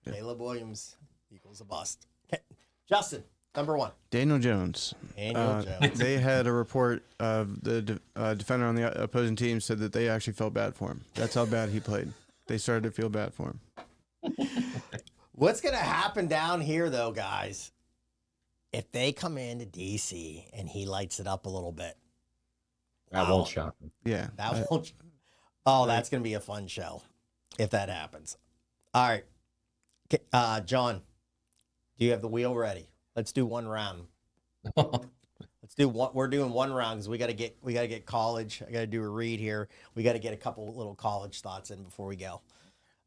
Caleb Williams equals a bust. Okay. Justin, number 1. Daniel Jones. Daniel Jones. They had a report of the defender on the opposing team said that they actually felt bad for him. That's how bad he played. They started to feel bad for him. What's going to happen down here, though, guys, if they come into D.C. and he lights it up a little bit? That won't shock me. Yeah. That won't. Oh, that's going to be a fun show if that happens. All right. John, do you have the wheel ready? Let's do one round. Let's do what we're doing one round because we got to get college. I got to do a read here. We got to get a couple little college thoughts in before we go.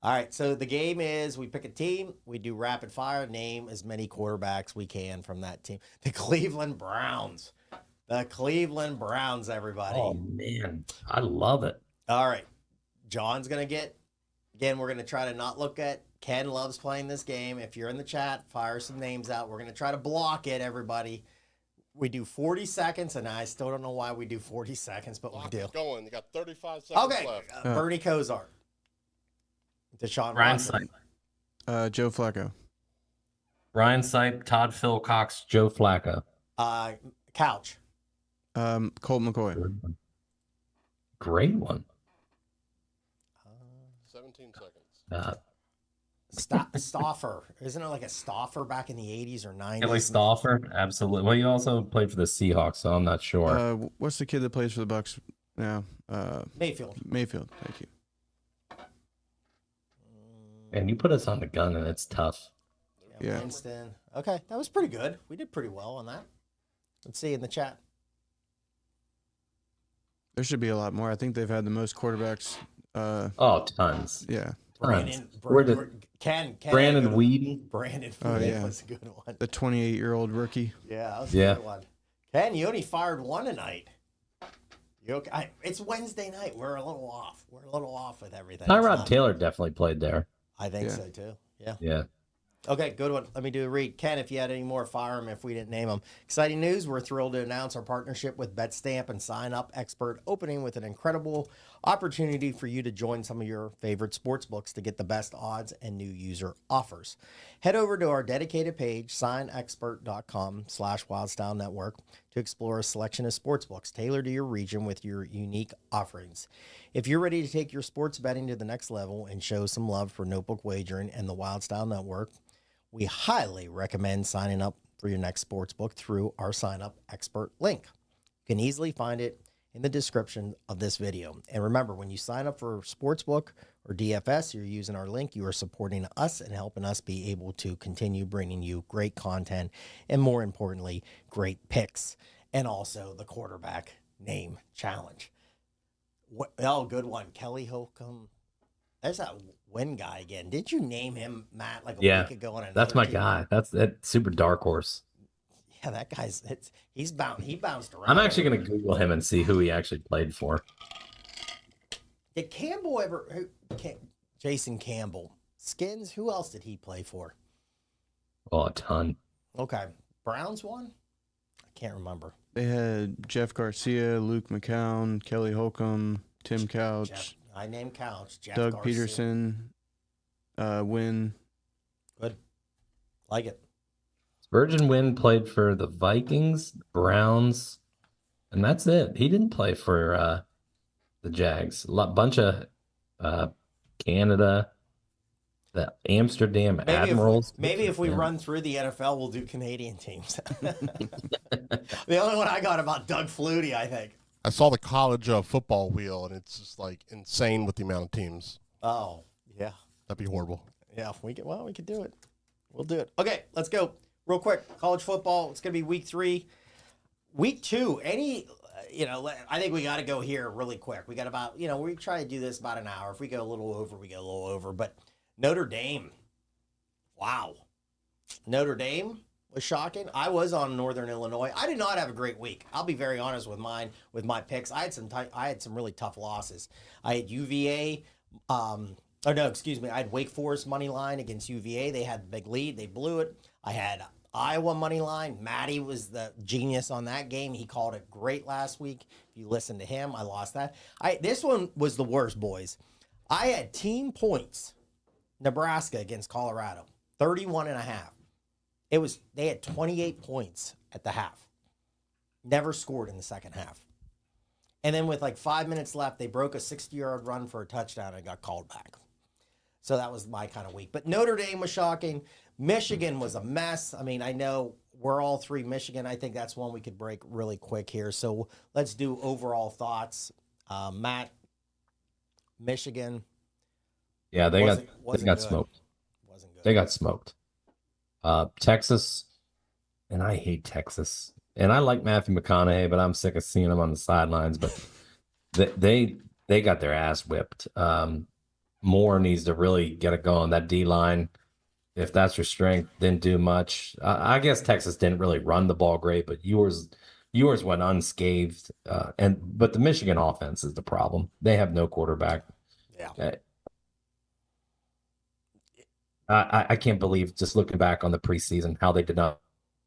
All right. So the game is we pick a team. We do rapid fire. Name as many quarterbacks we can from that team. The Cleveland Browns. The Cleveland Browns, everybody. Oh, man. I love it. All right. John's going to get, again, we're going to try to not look at, Ken loves playing this game. If you're in the chat, fire some names out. We're going to try to block it, everybody. We do 40 seconds, and I still don't know why we do 40 seconds, but we do. Going. You got 35 seconds left. Bernie Kosar. Deshaun Ryan Watson. Sipe. Joe Flacco. Ryan Sipe, Todd Philcox, Joe Flacco. Couch. Colt McCoy. Great one. 17 seconds. Stauffer. Isn't it like a Stauffer back in the 80s or 90s? Kelly Stauffer, absolutely. Well, you also played for the Seahawks, so I'm not sure. What's the kid that plays for the Bucks now? Mayfield. Mayfield. Thank you. And you put us on the gun, and it's tough. Yeah. Winston. Okay, that was pretty good. We did pretty well on that. Let's see in the chat. There should be a lot more. I think they've had the most quarterbacks. Tons. Yeah. Brandon Weeden. Brandon Oh, Weeden yeah. was a good one. The 28-year-old rookie. Yeah, that was a good one. Ken, you only fired one tonight. You okay? It's Wednesday night. We're a little off. We're a little off with everything. Tyrod Taylor definitely played there. I think so too. Yeah. Yeah. Okay, good one. Let me do a read. Ken, if you had any more, fire them if we didn't name them. Exciting news. We're thrilled to announce our partnership with BetStamp and Sign Up Expert, opening with an incredible opportunity for you to join some of your favorite sports books to get the best odds and new user offers. Head over to our dedicated page, signexpert.com/Wildstyle Network, to explore a selection of sports books tailored to your region with your unique offerings. If you're ready to take your sports betting to the next level and show some love for Notebook Wagering and the Wildstyle Network, we highly recommend signing up for your next sports book through our Sign Up Expert link. You can easily find it in the description of this video. And remember, when you sign up for Sportsbook or DFS, you're using our link, you are supporting us and helping us be able to continue bringing you great content and, more importantly, great picks, and also the quarterback name challenge. Good one. Kelly Holcomb. There's that win guy again. Did you name him, Matt, like a week ago? On that's my team? guy. That's that super dark horse. Yeah, that guy's he bounced around. I'm actually going to Google him and see who he actually played for. Did Campbell Jason Campbell, Skins, who else did he play for? Oh, a ton. Okay. Browns won? I can't remember. They had Jeff Garcia, Luke McCown, Kelly Holcomb, Tim Couch. I named Couch. Jeff Doug Garcia. Peterson, Wynn. Good. Like it. Spurgeon Wynn played for the Vikings, Browns, and that's it. He didn't play for the Jags. Bunch of Canada, the Amsterdam Admirals. Maybe if we run through the NFL, we'll do Canadian teams. The only one I got about Doug Flutie, I think. I saw the college football wheel, and it's just like insane with the amount of teams. Oh, yeah. That'd be horrible. Yeah, we could do it. We'll do it. Okay, let's go. Real quick, college football. It's going to be week 3. Week 2, I think we got to go here really quick. We got about, we try to do this about an hour. If we go a little over, we go a little over. But Notre Dame. Wow. Notre Dame was shocking. I was on Northern Illinois. I did not have a great week. I'll be very honest with my picks. I had some really tough losses. I had UVA. I had Wake Forest money line against UVA. They had the big lead. They blew it. I had Iowa money line. Matty was the genius on that game. He called it great last week. If you listen to him, I lost that. This one was the worst, boys. I had team points Nebraska against Colorado, 31 and a half. They had 28 points at the half. Never scored in the second half. And then with like 5 minutes left, they broke a 60-yard run for a touchdown and got called back. So that was my kind of week. But Notre Dame was shocking. Michigan was a mess. I mean, I know we're all three Michigan. I think that's one we could break really quick here. So let's do overall thoughts. Matt, Michigan. Yeah, they got good. smoked. Wasn't good. They got smoked. Texas, and I hate Texas. And I like Matthew McConaughey, but I'm sick of seeing him on the sidelines. But they got their ass whipped. Moore needs to really get it going. That D line, if that's your strength, didn't do much. I guess Texas didn't really run the ball great, but yours went unscathed. But the Michigan offense is the problem. They have no quarterback. Yeah. I can't believe, just looking back on the preseason, how they did not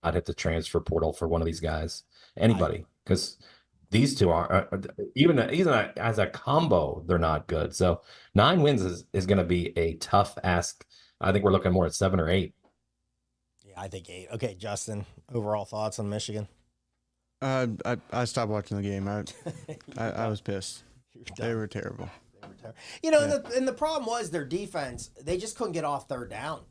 hit the transfer portal for one of these guys, anybody, because these two are even as a combo, they're not good. So 9 wins is going to be a tough ask. I think we're looking more at 7 or 8. Yeah, I think 8. Okay, Justin, overall thoughts on Michigan? I stopped watching the game. I was pissed. They were terrible. You know, and the problem was their defense. They just couldn't get off third down.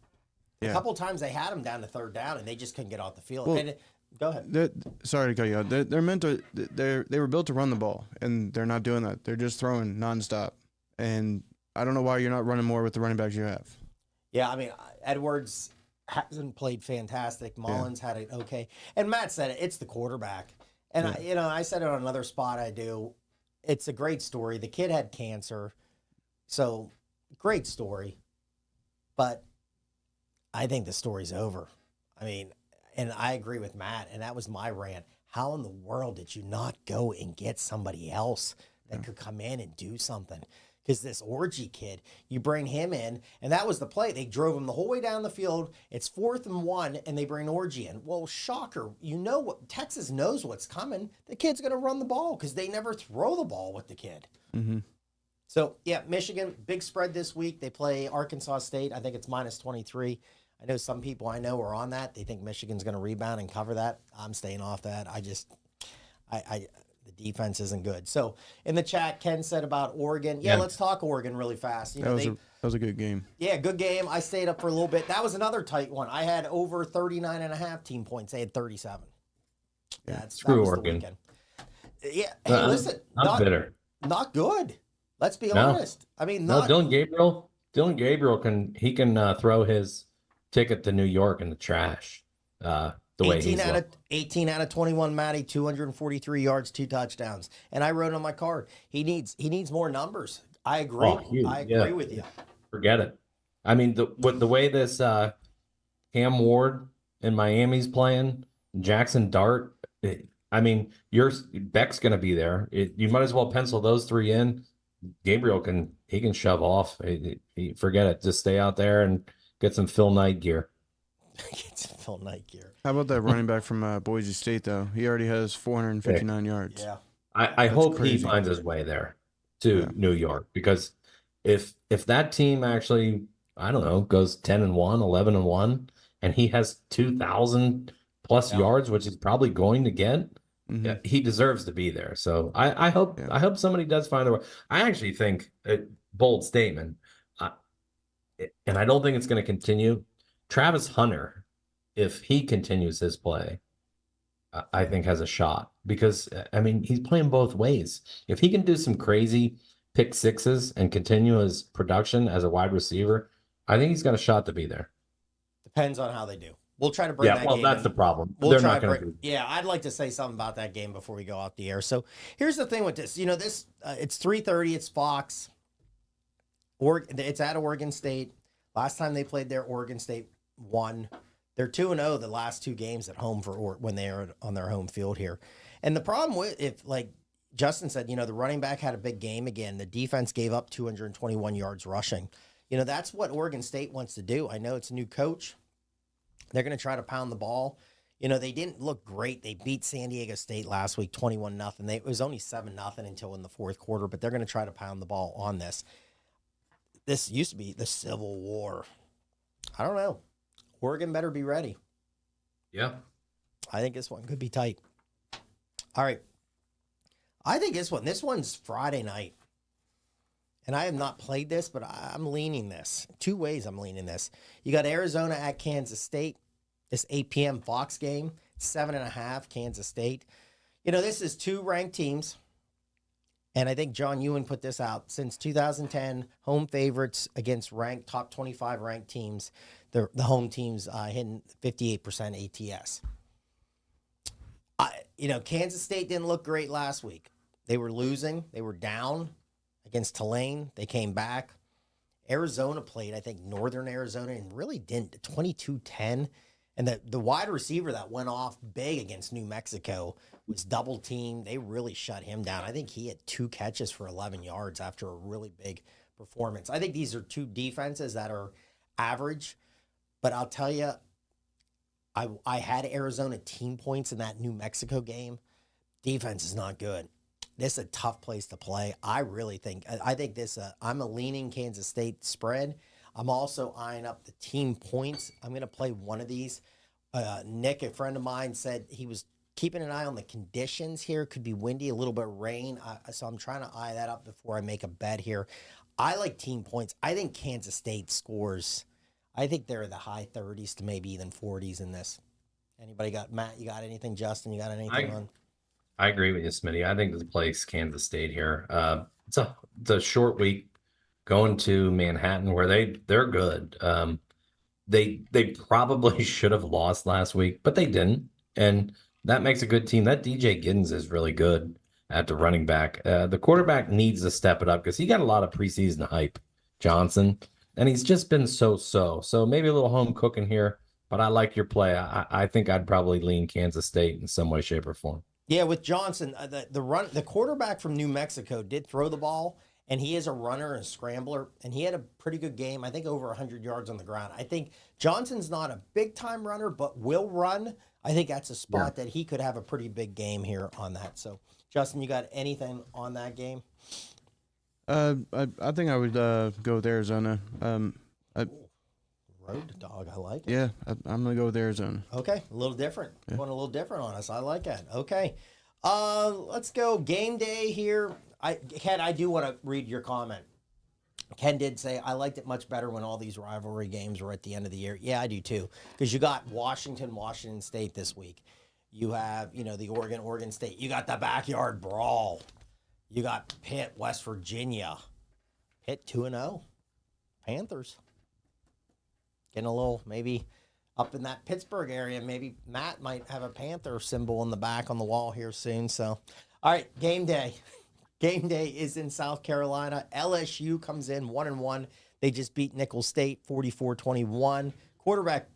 Yeah. A couple times they had them down to third down, and they just couldn't get off the field. Well, go ahead. Sorry to cut you out. They're meant to. They were built to run the ball, and they're not doing that. They're just throwing nonstop. And I don't know why you're not running more with the running backs you have. Yeah, I mean, Edwards hasn't played fantastic. Mullins had it okay, and Matt said it's the quarterback. And I said it on another spot. I do. It's a great story. The kid had cancer, so great story. But I think the story's over. I mean, and I agree with Matt, and that was my rant. How in the world did you not go and get somebody else that could come in and do something? Because this Orgy kid, you bring him in, and that was the play. They drove him the whole way down the field. It's 4th and 1, and they bring Orgy in. Well, shocker. You know what? Texas knows what's coming. The kid's going to run the ball because they never throw the ball with the kid. Mm-hmm. So, yeah, Michigan, big spread this week. They play Arkansas State. I think it's -23. I know some people I know are on that. They think Michigan's going to rebound and cover that. I'm staying off that. The defense isn't good. So in the chat, Ken said about Oregon. Yeah, let's talk Oregon really fast. You know, that was a good game. Yeah, good game. I stayed up for a little bit. That was another tight one. I had over 39.5 team points. They had 37. Yeah, screw Oregon. Yeah, hey, listen, not bitter. Not good. Let's be honest. I mean, Dylan Gabriel can throw his ticket to New York in the trash. The way 18 out of 21, Matty, 243 yards, 2 touchdowns. And I wrote on my card, he needs more numbers. I agree. I agree with you. Forget it. I mean, the way this Cam Ward in Miami's playing, Jackson Dart. Beck's going to be there. You might as well pencil those 3 in. Gabriel can shove off. Forget it. Just stay out there and get some Phil Knight gear. How about that running back from Boise State, though? He already has 459 yards. Yeah. I hope crazy. He finds his way there to New York, because if that team actually, I don't know, goes 10-1, 11-1, and he has 2,000 plus yards, which he's probably going to get, he deserves to be there. So I hope somebody does find a way. I actually think, bold statement, and I don't think it's going to continue. Travis Hunter, if he continues his play, I think has a shot, because, I mean, he's playing both ways. If he can do some crazy pick sixes and continue his production as a wide receiver, I think he's got a shot to be there. Depends on how they do. We'll try to bring that game. Yeah, well, that's the problem. They're not going to. Yeah, I'd like to say something about that game before we go off the air. So here's the thing with this. You know, it's 3:30. It's Fox. It's at Oregon State. Last time they played there, Oregon State won. They're 2-0 the last 2 games at home when they are on their home field here. And the problem with, if like Justin said, you know, the running back had a big game again. The defense gave up 221 yards rushing. You know, that's what Oregon State wants to do. I know it's a new coach. They're going to try to pound the ball. You know, they didn't look great. They beat San Diego State last week 21-0. It was only 7-0 until in the fourth quarter, but they're going to try to pound the ball on this. This used to be the Civil War. I don't know. Oregon better be ready. Yeah. I think this one could be tight. All right. I think this one's Friday night. And I have not played this, but I'm leaning this. Two ways I'm leaning this. You got Arizona at Kansas State. This 8 p.m. Fox game, 7.5, Kansas State. You know, this is two ranked teams. And I think John Ewan put this out. Since 2010, home favorites against ranked, top 25 ranked teams. The home teams hitting 58% ATS. Kansas State didn't look great last week. They were losing. They were down against Tulane. They came back. Arizona played, I think, Northern Arizona and really didn't. 22-10. And the wide receiver that went off big against New Mexico was double teamed. They really shut him down. I think he had 2 catches for 11 yards after a really big performance. I think these are two defenses that are average. But I'll tell you, I had Arizona team points in that New Mexico game. Defense is not good. This is a tough place to play. I think this, I'm a leaning Kansas State spread. I'm also eyeing up the team points. I'm going to play one of these. Nick, a friend of mine, said he was keeping an eye on the conditions here. Could be windy, a little bit of rain. So I'm trying to eye that up before I make a bet here. I like team points. I think Kansas State scores. I think they're in the high 30s to maybe even 40s in this. Anybody got, Matt, you got anything? Justin, you got anything on? I agree with you, Smitty. I think this plays Kansas State here. It's a short week going to Manhattan where they're good. They probably should have lost last week, but they didn't, and that makes a good team. That DJ Giddens is really good at the running back. The quarterback needs to step it up because he got a lot of preseason hype, Johnson, and he's just been so. So maybe a little home cooking here, but I like your play. I think I'd probably lean Kansas State in some way, shape, or form. Yeah, with Johnson, the quarterback from New Mexico did throw the ball, and he is a runner and scrambler, and he had a pretty good game. I think over 100 yards on the ground. I think Johnson's not a big-time runner, but will run. I think that's a spot that he could have a pretty big game here on that. So, Justin, you got anything on that game? I think I would go with Arizona. Road dog, I like it. Yeah, I'm gonna go with Arizona. Okay, a little different. Yeah. Going a little different on us. I like that. Okay, let's go game day here. Ken, I do want to read your comment. Ken did say, I liked it much better when all these rivalry games were at the end of the year. Yeah, I do too. Because you got Washington State this week. You have, the Oregon State. You got the backyard brawl. You got Pitt, West Virginia. Pitt 2-0. Panthers. Getting a little, maybe up in that Pittsburgh area. Maybe Matt might have a Panther symbol in the back on the wall here soon. So, all right, game day. Game day is in South Carolina. LSU comes in 1-1. They just beat Nicholls State 44-21. Quarterback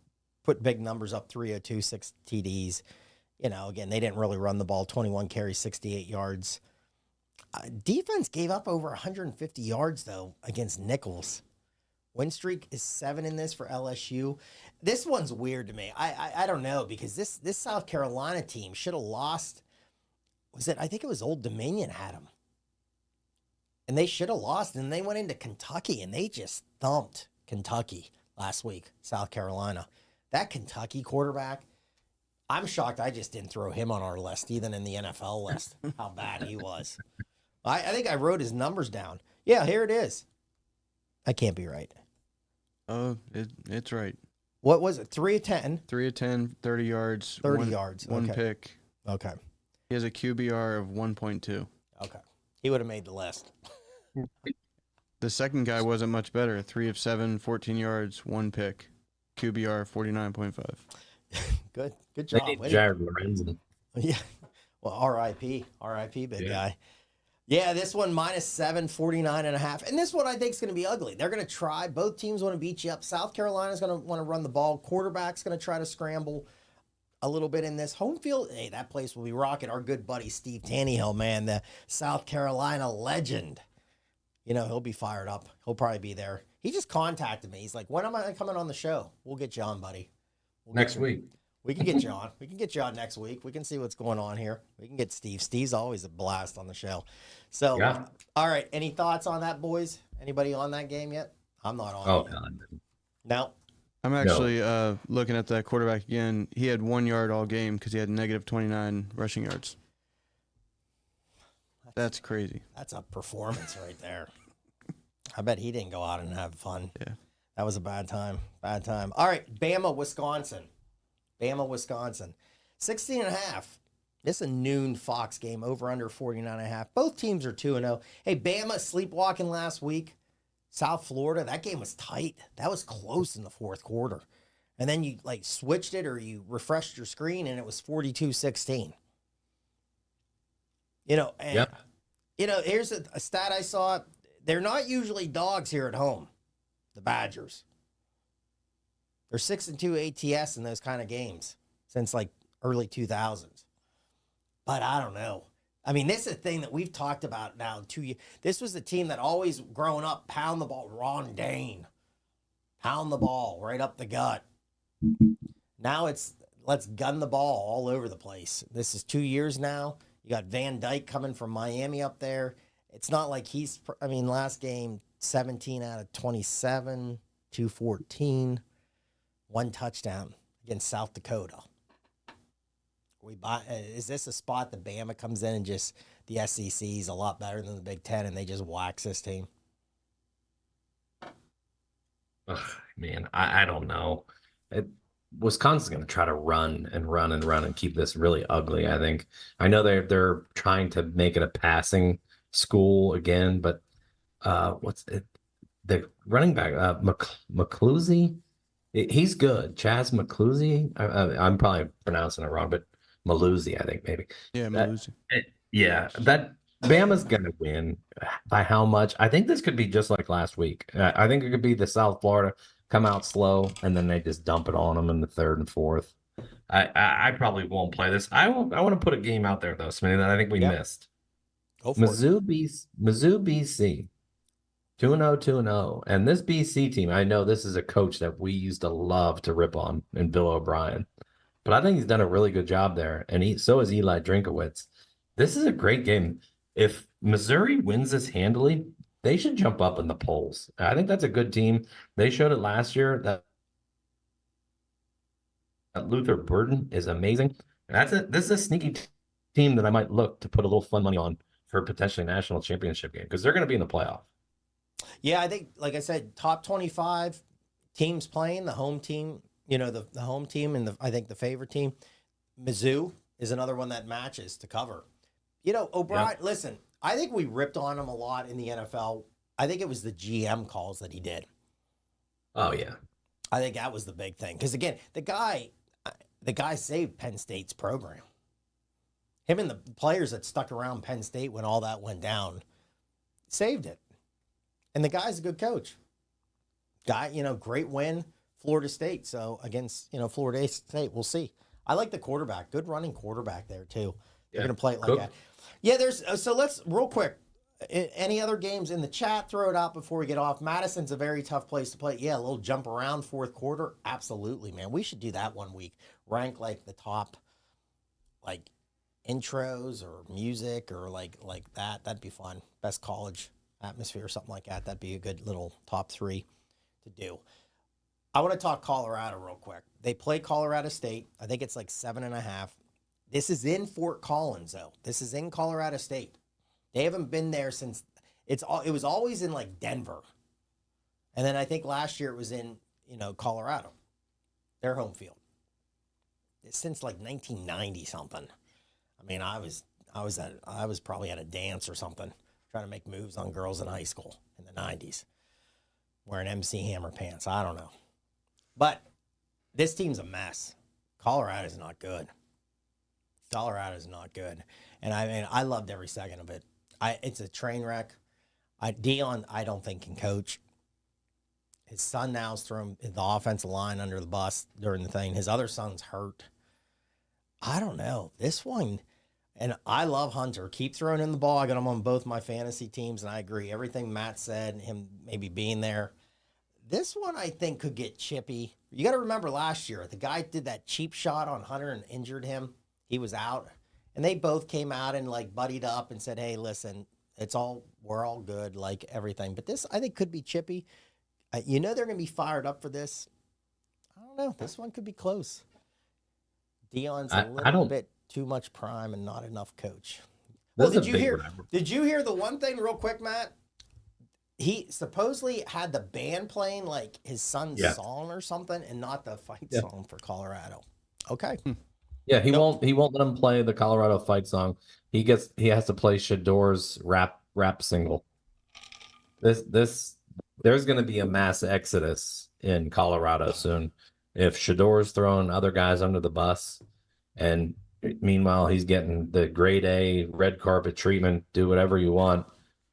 put big numbers up, 302, 6 TDs. Again, they didn't really run the ball. 21 carries, 68 yards. Defense gave up over 150 yards, though, against Nicholls. Win streak is 7 in this for LSU. This one's weird to me. I don't know, because this South Carolina team should have lost. I think it was Old Dominion had them. And they should have lost, and they went into Kentucky, and they just thumped Kentucky last week, South Carolina. That Kentucky quarterback, I'm shocked I just didn't throw him on our list, even in the NFL list, how bad he was. I think I wrote his numbers down. Yeah, here it is. I can't be right. Oh, it's right. What was it? 3 of 10? 3 of 10, 30 yards. 30 yards. One okay. pick. Okay. He has a QBR of 1.2. Okay. He would have made the list. The second guy wasn't much better. 3 of 7, 14 yards, 1 pick. QBR 49.5. Good job. Jared Lorenzen. Yeah. Well, R.I.P. R.I.P. big guy. Yeah, this one -7, 49.5. And this one I think is going to be ugly. They're going to try. Both teams want to beat you up. South Carolina's going to want to run the ball. Quarterback's going to try to scramble a little bit in this. Home field, hey, that place will be rocking. Our good buddy Steve Tannehill, man, the South Carolina legend. He'll be fired up. He'll probably be there. He just contacted me. He's like, when am I coming on the show? We'll get you on, buddy. Next week. We can get you on. We can get you on next week. We can see what's going on here. We can get Steve. Steve's always a blast on the show. So, yeah. All right. Any thoughts on that, boys? Anybody on that game yet? I'm not on Oh it yet. God. No. I'm actually looking at that quarterback again. He had 1 yard all game because he had negative 29 rushing yards. That's crazy. That's a performance right there. I bet he didn't go out and have fun. Yeah. That was a bad time. Bad time. All right, Bama, Wisconsin. 16 and a half. This is a noon Fox game, over under 49 and a half. Both teams are 2-0. Hey, Bama sleepwalking last week. South Florida, that game was tight. That was close in the fourth quarter. And then you like switched it or you refreshed your screen and it was 42-16. You know, and Yep. you know, here's a stat I saw. They're not usually dogs here at home, the Badgers. They're 6-2 ATS in those kind of games since like early 2000s. But I don't know. I mean, this is a thing that we've talked about now in 2 years. This was the team that always growing up, pound the ball. Ron Dane, pound the ball right up the gut. Now it's let's gun the ball all over the place. This is 2 years now. You got Van Dyke coming from Miami up there. It's not like last game, 17 out of 27, 214, 1 touchdown against South Dakota. Is this a spot that Bama comes in and just the SEC is a lot better than the Big Ten and they just wax this team? Ugh, man, I don't know. Wisconsin's going to try to run and keep this really ugly. I think. I know they're trying to make it a passing school again, but what's it? The running back McCluskey, he's good. Chaz McCluskey. I'm probably pronouncing it wrong, but Maluzzi, I think maybe. Yeah, Maluzzi. That Bama's going to win. By how much? I think this could be just like last week. I think it could be the South Florida come out slow, and then they just dump it on them in the third and fourth. I probably won't play this. I want to put a game out there though, Smitty, that I think we missed. Go for it. Mizzou BC 2-0, and this BC team. I know this is a coach that we used to love to rip on in Bill O'Brien, but I think he's done a really good job there, and so is Eli Drinkowitz. This is a great game. If Missouri wins this handily, they should jump up in the polls. I think that's a good team. They showed it last year that Luther Burden is amazing. And this is a sneaky team that I might look to put a little fun money on for a potentially national championship game because they're going to be in the playoff. Yeah, I think, like I said, top 25 teams playing, the home team, the home team and I think the favorite team. Mizzou is another one that matches to cover. O'Brien, Listen, I think we ripped on him a lot in the NFL. I think it was the GM calls that he did. Oh, yeah. I think that was the big thing. Because, again, the guy saved Penn State's program. Him and the players that stuck around Penn State when all that went down saved it. And the guy's a good coach. Great win, Florida State. So, against, Florida State, we'll see. I like the quarterback. Good running quarterback there, too. They're going to play it like that. Yeah, so let's, real quick, any other games in the chat, throw it out before we get off. Madison's a very tough place to play. Yeah, a little jump around fourth quarter. Absolutely, man. We should do that one week. Rank like the top, like intros or music or like that. That'd be fun. Best college atmosphere or something like that. That'd be a good little top 3 to do. I want to talk Colorado real quick. They play Colorado State. I think it's like 7.5. This is in Fort Collins, though. This is in Colorado State. They haven't been there since it was always in like Denver. And then I think last year it was in, Colorado. Their home field. It's since like 1990 something. I mean, I was probably at a dance or something trying to make moves on girls in high school in the 90s. Wearing MC Hammer pants. I don't know. But this team's a mess. Colorado's not good. Colorado's not good. And I loved every second of it. It's a train wreck. Dion, I don't think can coach. His son now's thrown the offensive line under the bus during the thing. His other son's hurt. I don't know. This one, and I love Hunter. Keep throwing in the ball. I got him on both my fantasy teams, and I agree. Everything Matt said, him maybe being there. This one, I think, could get chippy. You got to remember last year, the guy did that cheap shot on Hunter and injured him. He was out. And they both came out and, like, buddied up and said, hey, listen, we're all good, like everything. But this, I think, could be chippy. They're going to be fired up for this. I don't know. This one could be close. Dion's a I little don't. bit too much prime and not enough coach. This Well, is a big rivalry. did you hear the one thing real quick, Matt? He supposedly had the band playing like his son's song or something and not the fight song for Colorado. Okay. Yeah, he won't let him play the Colorado fight song. He has to play Shador's rap single. There's going to be a mass exodus in Colorado soon if Shador's throwing other guys under the bus, and meanwhile he's getting the grade A red carpet treatment. Do whatever you want.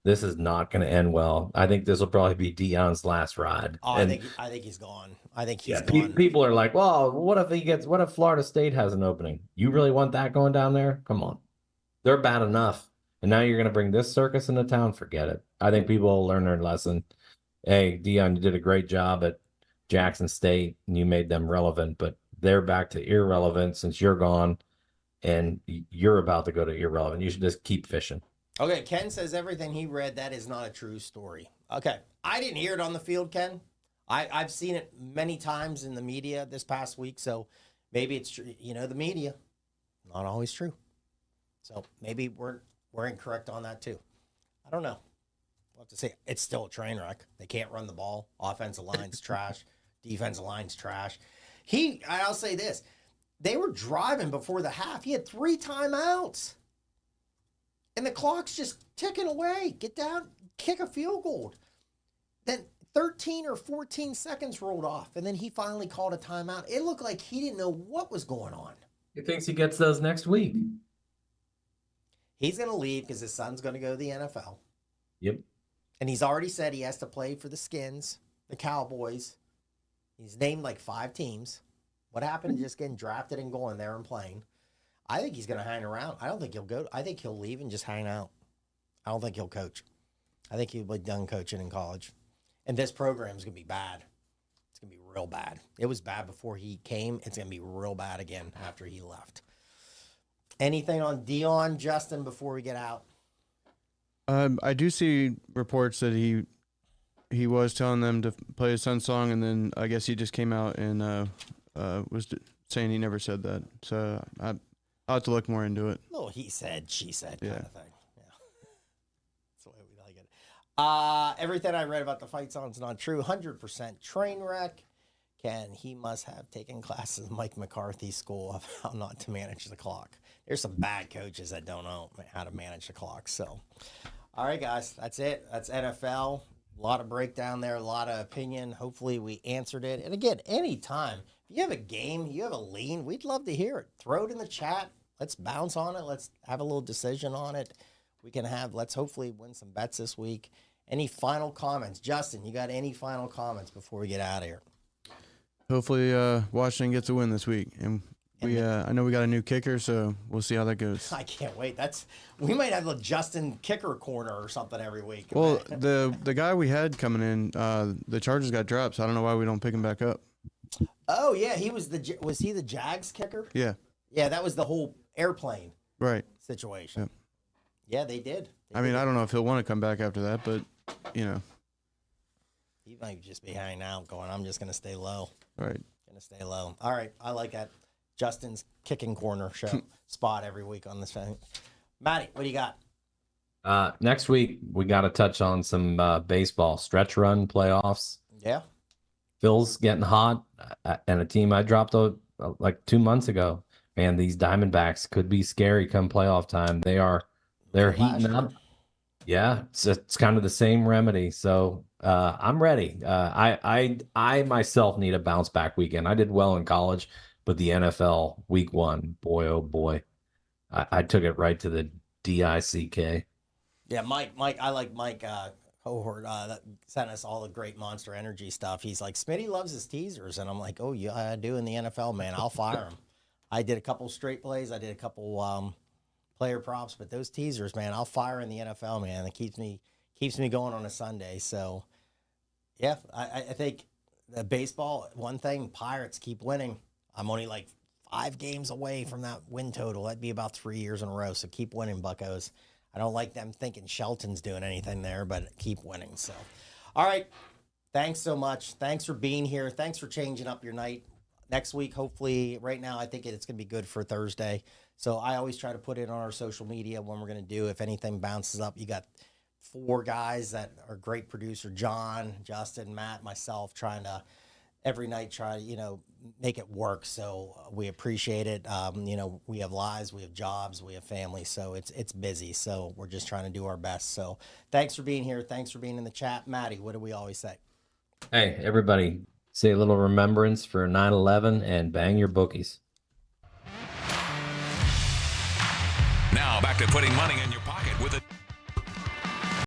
This is not going to end well. I think this will probably be Dion's last ride. Oh, I think he's gone. I think he's gone. People are like, well, what if Florida State has an opening? You really want that going down there? Come on. They're bad enough. And now you're going to bring this circus into town? Forget it. I think people will learn their lesson. Hey, Dion, you did a great job at Jackson State and you made them relevant, but they're back to irrelevant since you're gone and you're about to go to irrelevant. You should just keep fishing. Okay, Ken says everything he read, that is not a true story. Okay, I didn't hear it on the field, Ken. I've seen it many times in the media this past week, so maybe it's true. The media, not always true. So maybe we're incorrect on that too. I don't know. We'll have to say it's still a train wreck. They can't run the ball. Offensive line's trash. Defensive line's trash. I'll say this. They were driving before the half. He had 3 timeouts. And the clock's just ticking away. Get down, kick a field goal. Then 13 or 14 seconds rolled off, and then he finally called a timeout. It looked like he didn't know what was going on. He thinks he gets those next week. He's going to leave because his son's going to go to the NFL. Yep. And he's already said he has to play for the Skins, the Cowboys. He's named like 5 teams. What happened to just getting drafted and going there and playing? I think he's going to hang around. I don't think he'll go. I think he'll leave and just hang out. I don't think he'll coach. I think he'll be done coaching in college. And this program is going to be bad. It's going to be real bad. It was bad before he came. It's going to be real bad again after he left. Anything on Dion, Justin, before we get out? I do see reports that he was telling them to play his son's song, and then I guess he just came out and was saying he never said that. So I'll have to look more into it. No, he said, she said kind of thing. Yeah. That's the way we like it. Everything I read about the fight song's not true. 100% train wreck. Ken, he must have taken classes in Mike McCarthy's school of how not to manage the clock. There's some bad coaches that don't know how to manage the clock. So, all right, guys, that's it. That's NFL. A lot of breakdown there, a lot of opinion. Hopefully we answered it. And again, anytime, if you have a game, you have a lean, we'd love to hear it. Throw it in the chat. Let's bounce on it. Let's have a little decision on it. Let's hopefully win some bets this week. Any final comments? Justin, you got any final comments before we get out of here? Hopefully Washington gets a win this week. And I know we got a new kicker, so we'll see how that goes. I can't wait. We might have a Justin kicker corner or something every week. Well, the guy we had coming in, the Chargers got dropped, so I don't know why we don't pick him back up. Oh yeah, was he the Jags kicker? Yeah. Yeah, that was the whole airplane situation. Yep. Yeah, they did. I mean, I don't know if he'll want to come back after that, but he might just be hanging out, going, "I'm just gonna stay low." Right. Gonna stay low. All right, I like that. Justin's kicking corner show spot every week on this thing. Matty, what do you got? Next week, we got to touch on some baseball stretch run playoffs. Yeah. Phil's getting hot, and a team I dropped like 2 months ago. Man, these Diamondbacks could be scary come playoff time. They're heating up. Yeah, it's kind of the same remedy. So I'm ready. I myself need a bounce back weekend. I did well in college, but the NFL week 1, boy, oh boy, I took it right to the DICK. Yeah, Mike, I like Mike cohort that sent us all the great Monster Energy stuff. He's like, Smitty loves his teasers. And I'm like, oh, yeah, I do in the NFL, man. I'll fire him. I did a couple straight plays. I did a couple player props. But those teasers, man, I'll fire in the NFL, man. It keeps me going on a Sunday. So, yeah, I think the baseball, one thing, Pirates keep winning. I'm only like 5 games away from that win total. That'd be about 3 years in a row. So keep winning, Buccos. I don't like them thinking Shelton's doing anything there, but keep winning. So, all right. Thanks so much. Thanks for being here. Thanks for changing up your night. Next week, hopefully, right now, I think it's going to be good for Thursday. So I always try to put it on our social media when we're going to do. If anything bounces up, you got 4 guys that are great producer, John, Justin, Matt, myself, trying to every night try to, make it work. So we appreciate it. We have lives, we have jobs, we have families. So it's busy. So we're just trying to do our best. So thanks for being here. Thanks for being in the chat. Maddie, what do we always say? Hey, everybody, say a little remembrance for 9/11 and bang your bookies. Now back to putting money in your pocket with a